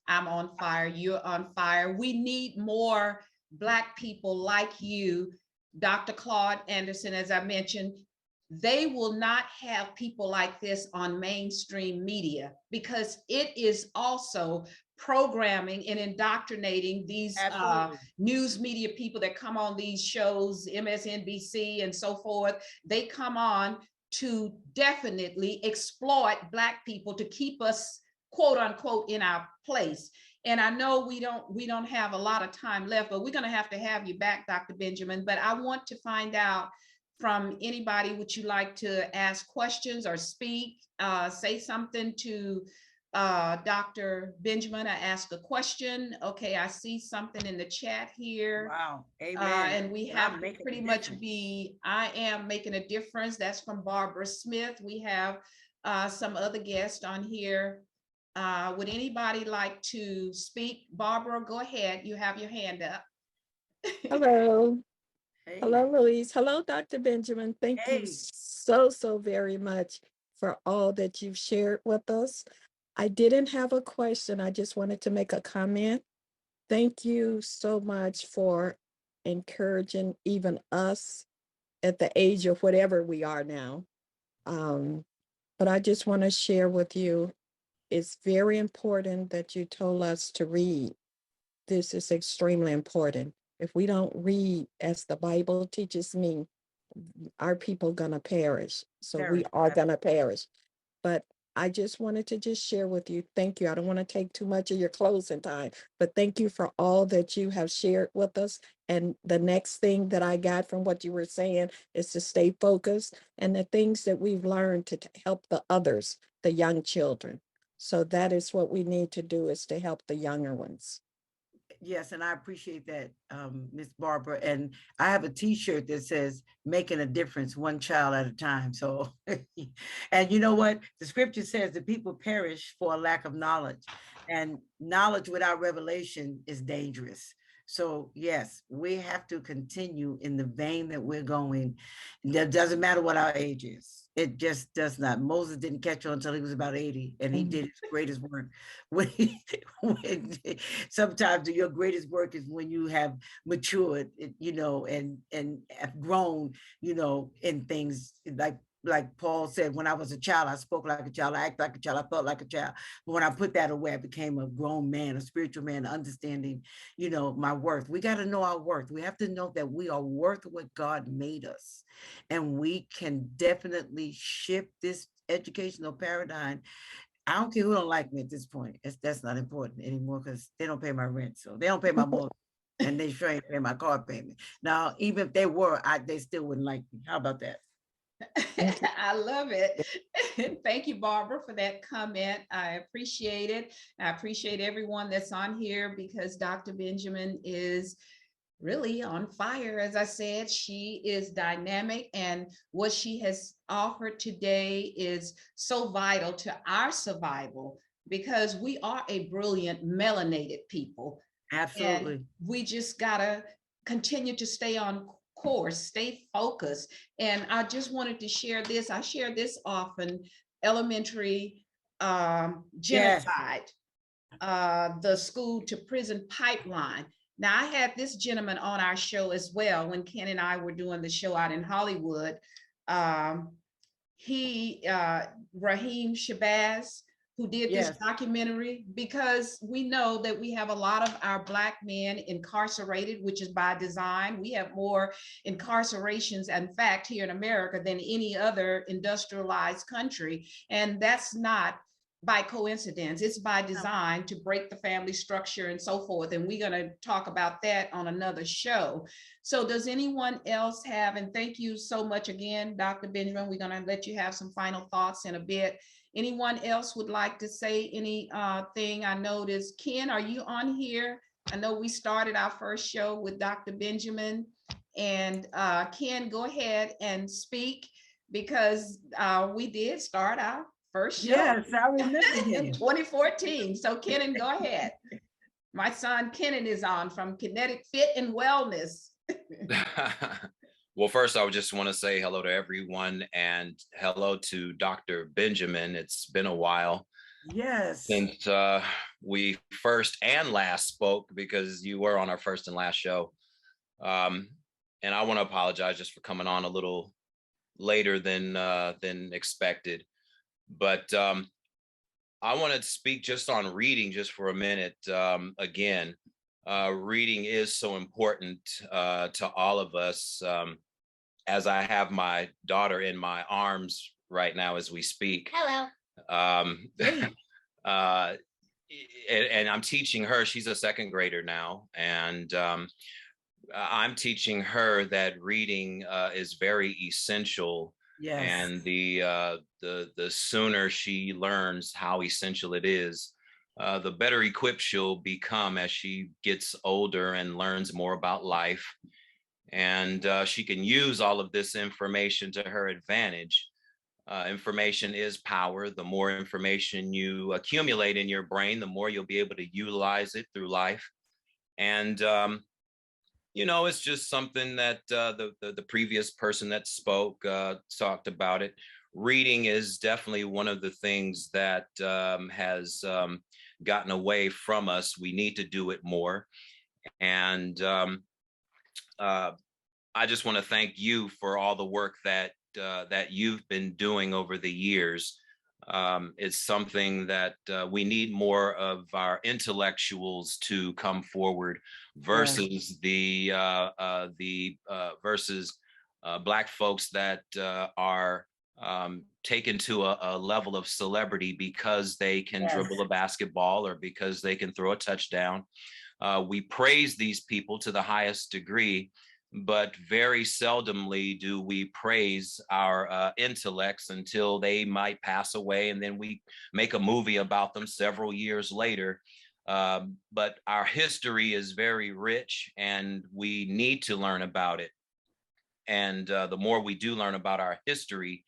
I'm on fire. You're on fire. We need more Black people like you, Dr. Claude Anderson, as I mentioned. They will not have people like this on mainstream media because it is also programming and indoctrinating these news media people that come on these shows, MSNBC and so forth. They come on to definitely exploit Black people to keep us, quote unquote, in our place. And I know we don't have a lot of time left, but we're going to have you back, Dr. Benjamin. But I want to find out from anybody, would you like to ask questions or speak, say something to Dr. Benjamin? I ask a question. Okay, I see something in the chat here. Wow, amen. And we have to pretty much be, I am making a difference. That's from Barbara Smith. We have some other guests on here. Would anybody like to speak? Barbara, go ahead. You have your hand up. Hello. Hey. Hello, Louise. Hello, Dr. Benjamin. Thank you so very much for all that you've shared with us. I didn't have a question. I just wanted to make a comment. Thank you so much for encouraging even us at the age of whatever we are now. But I just want to share with you, it's very important that you told us to read. This is extremely important. If we don't read as the Bible teaches me, our people gonna perish. So we are gonna perish. But I just wanted to just share with you. Thank you. I don't want to take too much of your closing time, but thank you for all that you have shared with us. And the next thing that I got from what you were saying is to stay focused and the things that we've learned to help the others, the young children. So that is what we need to do, is to help the younger ones. Yes, and I appreciate that, Miss Barbara. And I have a T-shirt that says "Making a Difference, One Child at a Time." So, and you know what? The scripture says that people perish for a lack of knowledge, and knowledge without revelation is dangerous. So yes, we have to continue in the vein that we're going. It doesn't matter what our age is. It just does not. Moses didn't catch on until he was about 80, and he did his greatest work. Sometimes your greatest work is when you have matured, and have grown, in things like Paul said, when I was a child, I spoke like a child, I acted like a child, I felt like a child. But when I put that away, I became a grown man, a spiritual man, understanding, my worth. We got to know our worth. We have to know that we are worth what God made us. And we can definitely shift this educational paradigm. I don't care who don't like me at this point. That's not important anymore, because they don't pay my rent. So they don't pay my mortgage. And they sure ain't pay my car payment. Now, even if they were, they still wouldn't like me. How about that? I love it. Thank you, Barbara, for that comment. I appreciate it. I appreciate everyone that's on here, because Dr. Benjamin is really on fire. As I said, she is dynamic, and what she has offered today is so vital to our survival, because we are a brilliant melanated people. Absolutely. And we just gotta continue to stay on course, stay focused. And I just wanted to share this. I share this often. Elementary genocide, the school to prison pipeline. Now, I had this gentleman on our show as well when Ken and I were doing the show out in Hollywood. Raheem Shabazz, who did this documentary, because we know that we have a lot of our Black men incarcerated, which is by design. We have more incarcerations, in fact, here in America than any other industrialized country. And that's not by coincidence. It's by design to break the family structure and so forth. And we're going to talk about that on another show. So does anyone else have, and thank you so much again, Dr. Benjamin, we're going to let you have some final thoughts in a bit. Anyone else would like to say anything? I noticed, Ken, are you on here? I know we started our first show with Dr. Benjamin, and Ken, go ahead and speak, because we did start our first show. Yes, I remember in 2014. So Kenan, go ahead. My son Kenan is on from Kinetic Fit and Wellness. Well, first, I would just want to say hello to everyone and hello to Dr. Benjamin. It's been a while since we first and last spoke, because you were on our first and last show. And I want to apologize just for coming on a little later than expected. But I want to speak just on reading just for a minute. Again, reading is so important to all of us. As I have my daughter in my arms right now as we speak. Hello. And I'm teaching her, she's a second grader now. And I'm teaching her that reading is very essential. Yes. And the sooner she learns how essential it is, the better equipped she'll become as she gets older and learns more about life. And she can use all of this information to her advantage. Information is power. The more information you accumulate in your brain, the more you'll be able to utilize it through life. And you know, it's just something that the previous person that spoke talked about it. Reading is definitely one of the things that has gotten away from us. We need to do it more. And I just want to thank you for all the work that you've been doing over the years. It's something that we need more of our intellectuals to come forward versus versus Black folks that are taken to a level of celebrity because they can dribble a basketball or because they can throw a touchdown. We praise these people to the highest degree, but very seldomly do we praise our intellects until they might pass away, and then we make a movie about them several years later. But our history is very rich, and we need to learn about it. And the more we do learn about our history,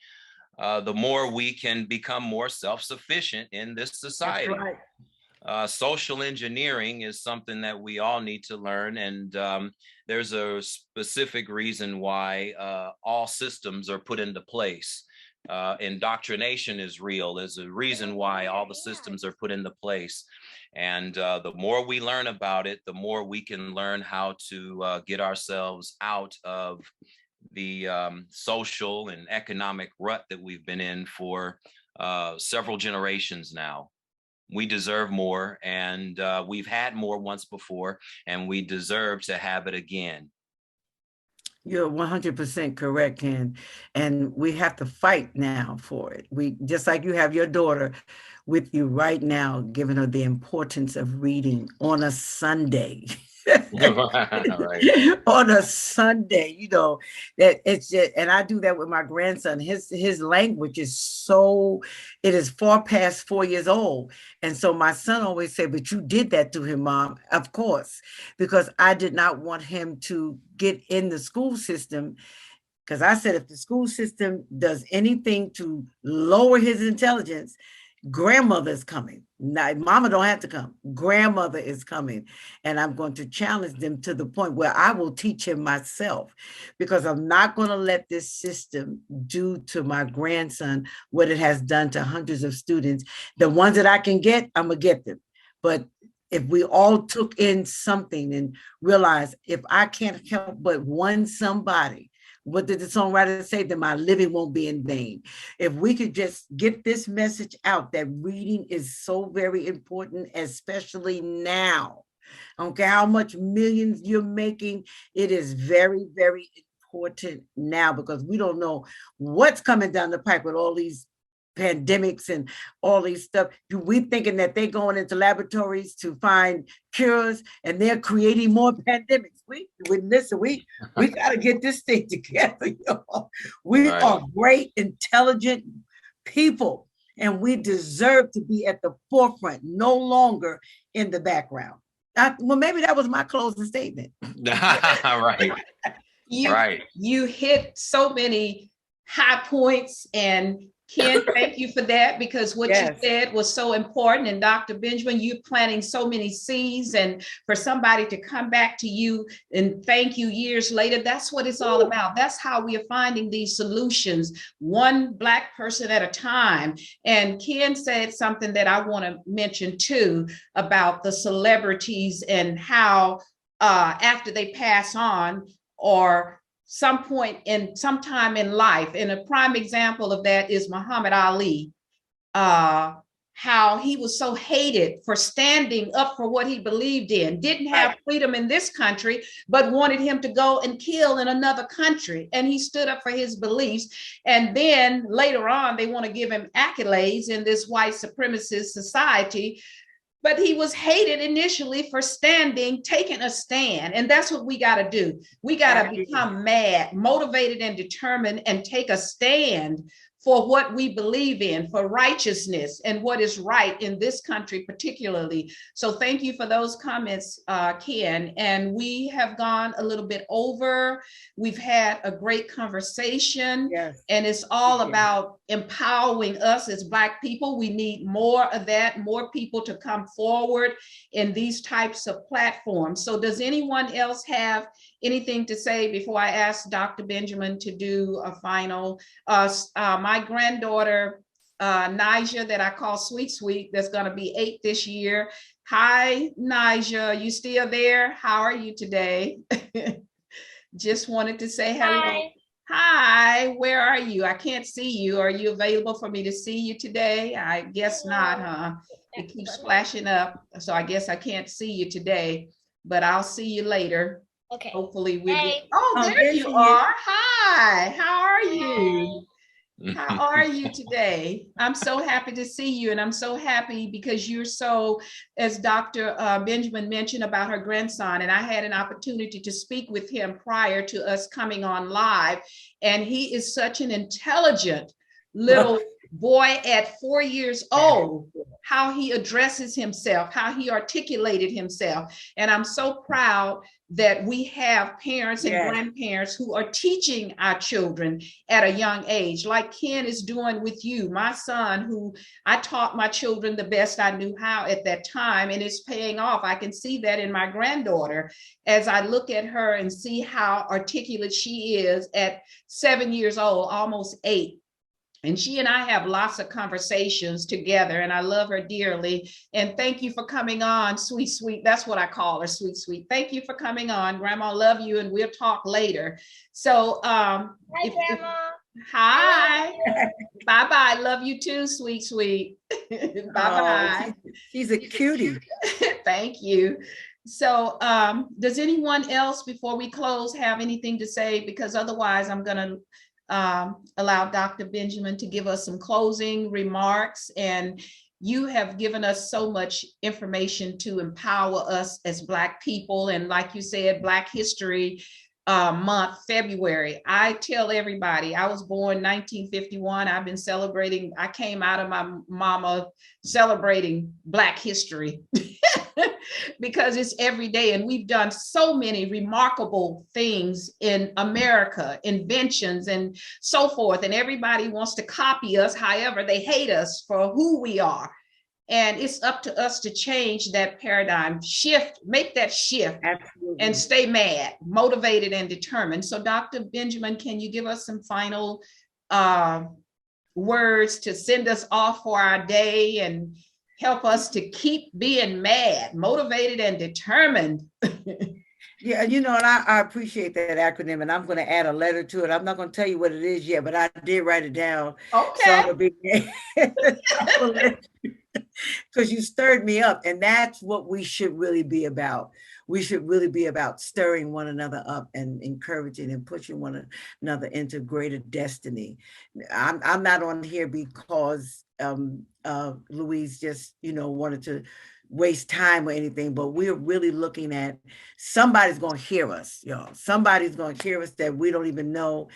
the more we can become more self-sufficient in this society. That's right. Social engineering is something that we all need to learn, and there's a specific reason why all systems are put into place. Indoctrination is real. There's a reason why all the systems are put into place. And the more we learn about it, the more we can learn how to get ourselves out of the social and economic rut that we've been in for several generations now. We deserve more, and we've had more once before, and we deserve to have it again. You're 100% correct, Ken. And we have to fight now for it. We, just like you have your daughter with you right now, giving her the importance of reading on a Sunday. Right. On a Sunday, you know, that it's just, and I do that with my grandson. His language is so, it is far past 4 years old. And so my son always said, but you did that to him, Mom. Of course, because I did not want him to get in the school system. Because I said, if the school system does anything to lower his intelligence, grandmother is coming. Now, mama don't have to come. Grandmother is coming. And I'm going to challenge them to the point where I will teach him myself, because I'm not going to let this system do to my grandson what it has done to hundreds of students. The ones that I can get, I'm going to get them. But if we all took in something and realized, if I can't help but one somebody what did the songwriter say? That my living won't be in vain. If we could just get this message out that reading is so very important, especially now. I don't care how much millions you're making, it is very, very important now, because we don't know what's coming down the pipe with all these pandemics and all these stuff. We thinking that they're going into laboratories to find cures and they're creating more pandemics. We got to get this thing together, y'all. We are great, intelligent people, and we deserve to be at the forefront, no longer in the background. Well, maybe that was my closing statement. Right. You hit so many high points, and Ken, thank you for that, because what you said was so important. And Dr. Benjamin, you're planting so many seeds, and for somebody to come back to you and thank you years later, that's what it's all about. That's how we are finding these solutions, one Black person at a time. And Ken said something that I want to mention too, about the celebrities and how after they pass on, or sometime in life. And a prime example of that is Muhammad Ali, how he was so hated for standing up for what he believed in, didn't have freedom in this country, but wanted him to go and kill in another country. And he stood up for his beliefs. And then later on, they want to give him accolades in this white supremacist society. But he was hated initially for taking a stand. And that's what we got to do. We got to become mad, motivated, and determined, and take a stand for what we believe in, for righteousness and what is right in this country particularly. So thank you for those comments, Ken. And we have gone a little bit over. We've had a great conversation, and it's all about empowering us as Black people. We need more of that, more people to come forward in these types of platforms. So does anyone else have anything to say before I ask Dr. Benjamin to do a final? My granddaughter, Nija, that I call Sweet, that's going to be 8 this year. Hi, Nija, you still there? How are you today? Just wanted to say hello. Hi, where are you? I can't see you. Are you available for me to see you today? I guess not, huh? It keeps flashing up, so I guess I can't see you today, but I'll see you later. Okay. Hopefully we'll get. Oh, there you are. Hi, how are you? How are you today? I'm so happy to see you, and I'm so happy because you're so, as Dr. Benjamin mentioned about her grandson, and I had an opportunity to speak with him prior to us coming on live, and he is such an intelligent little boy at 4 years old, how he addresses himself, how he articulated himself. And I'm so proud that we have parents and grandparents who are teaching our children at a young age, like Ken is doing with you, my son, who I taught my children the best I knew how at that time, and it's paying off. I can see that in my granddaughter as I look at her and see how articulate she is at 7 years old, almost 8. And she and I have lots of conversations together, and I love her dearly. And thank you for coming on, Sweet. That's what I call her, Sweet. Thank you for coming on. Grandma, love you, and we'll talk later. So, hi, Grandma. Hi. Bye-bye. Love you too, Sweet. Bye-bye. She's a cutie. Thank you. So does anyone else, before we close, have anything to say? Because otherwise I'm going to allow Dr. Benjamin to give us some closing remarks. And you have given us so much information to empower us as Black people. And like you said, Black History Month, February. I tell everybody, I was born 1951. I've been celebrating, I came out of my mama celebrating Black history because it's every day. And we've done so many remarkable things in America, inventions and so forth. And everybody wants to copy us. However, they hate us for who we are. And it's up to us to change that paradigm, shift, make that shift. Absolutely. And stay mad, motivated, and determined. So Dr. Benjamin, can you give us some final words to send us off for our day and help us to keep being mad, motivated, and determined? Yeah, and and I appreciate that acronym, and I'm going to add a letter to it. I'm not going to tell you what it is yet, but I did write it down. So I'm Okay. a big because you stirred me up, and that's what we should really be about. We should really be about stirring one another up and encouraging and pushing one another into greater destiny. I'm not on here because Louise just wanted to waste time or anything, but we're really looking at somebody's going to hear us, y'all. Somebody's going to hear us that we don't even know,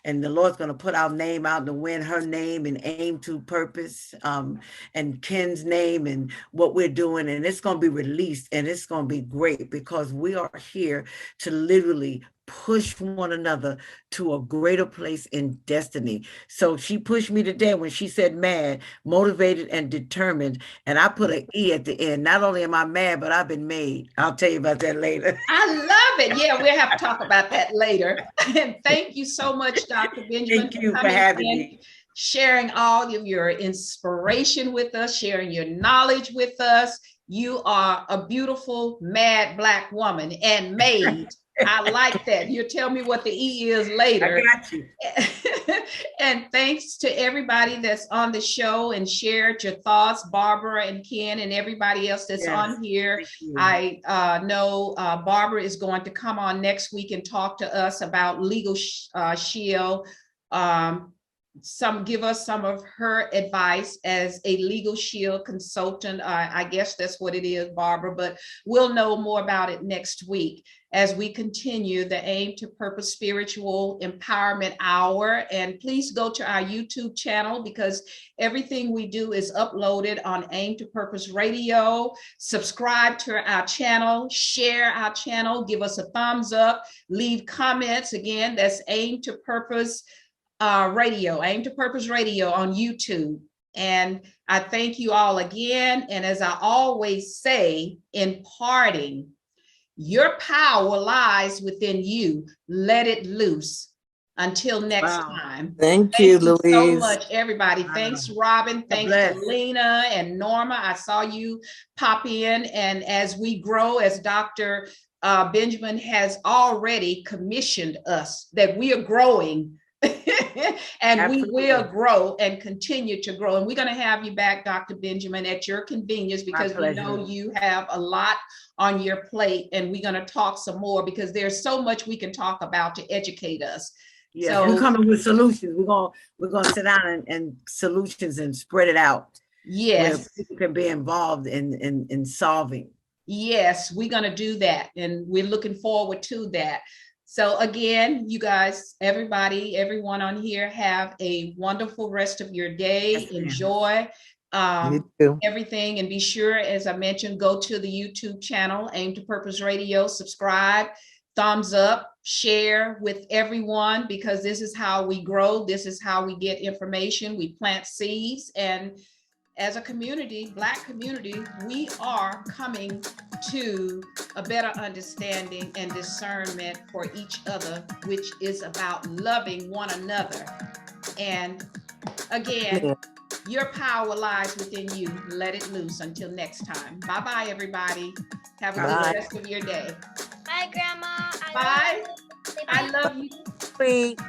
and the Lord's going to put our name out in the wind, her name, and aim to purpose, and Ken's name and what we're doing, and it's going to be released, and it's going to be great because we are here to literally push one another to a greater place in destiny. So she pushed me today when she said mad, motivated, and determined. And I put an E at the end. Not only am I mad, but I've been made. I'll tell you about that later. I love it. Yeah, we'll have to talk about that later. And thank you so much, Dr. Benjamin, Thank you for coming having in, me. sharing all of your inspiration with us, sharing your knowledge with us. You are a beautiful, mad Black woman and made. I like that. You'll tell me what the E is later. I got you. And thanks to everybody that's on the show and shared your thoughts, Barbara and Ken and everybody else that's on here. I know Barbara is going to come on next week and talk to us about Legal Shield. Give us some of her advice as a Legal Shield consultant. I guess that's what it is, Barbara, but we'll know more about it next week as we continue the Aim to Purpose Spiritual Empowerment Hour. And please go to our YouTube channel because everything we do is uploaded on Aim to Purpose Radio. Subscribe to our channel, share our channel, give us a thumbs up, leave comments. Again, that's Aim to Purpose Radio, Aim to Purpose Radio on YouTube. And I thank you all again. And as I always say, in parting, your power lies within you. Let it loose. Until next time. Thank you, Louise. So much, everybody. Thanks, Robin. Thanks to Lena and Norma. I saw you pop in. And as we grow, as Dr. Benjamin has already commissioned us, that we are growing. And Absolutely. We will grow and continue to grow. And we're going to have you back, Dr. Benjamin, at your convenience, because we know you have a lot on your plate, and we're going to talk some more because there's so much we can talk about to educate us. Yeah, so, we're coming with solutions. We're gonna sit down and solutions and spread it out. Yes, where people can be involved in solving. Yes, we're going to do that, and we're looking forward to that. So again, you guys, everybody, everyone on here, have a wonderful rest of your day. Yes, enjoy everything, and be sure, as I mentioned, go to the YouTube channel, Aim to Purpose Radio, subscribe, thumbs up, share with everyone, because this is how we grow. This is how we get information. We plant seeds, and as a community, Black community, we are coming to a better understanding and discernment for each other, which is about loving one another. And again, your power lies within you. Let it loose. Until next time. Bye-bye, everybody. Have a good rest of your day. Bye, Grandma. Bye. I love you.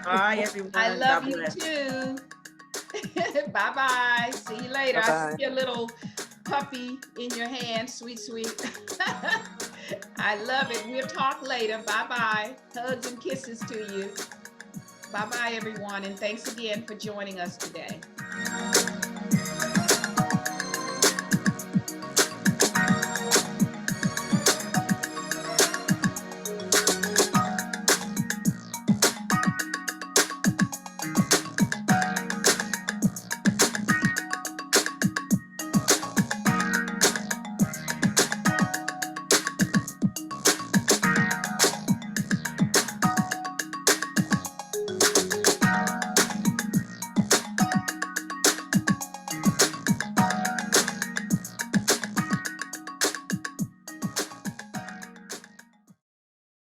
Bye, everyone. I love you too. Bye-bye. See you later. Bye-bye. I see your little puppy in your hand. Sweet, sweet. I love it. We'll talk later. Bye-bye. Hugs and kisses to you. Bye-bye, everyone. And thanks again for joining us today.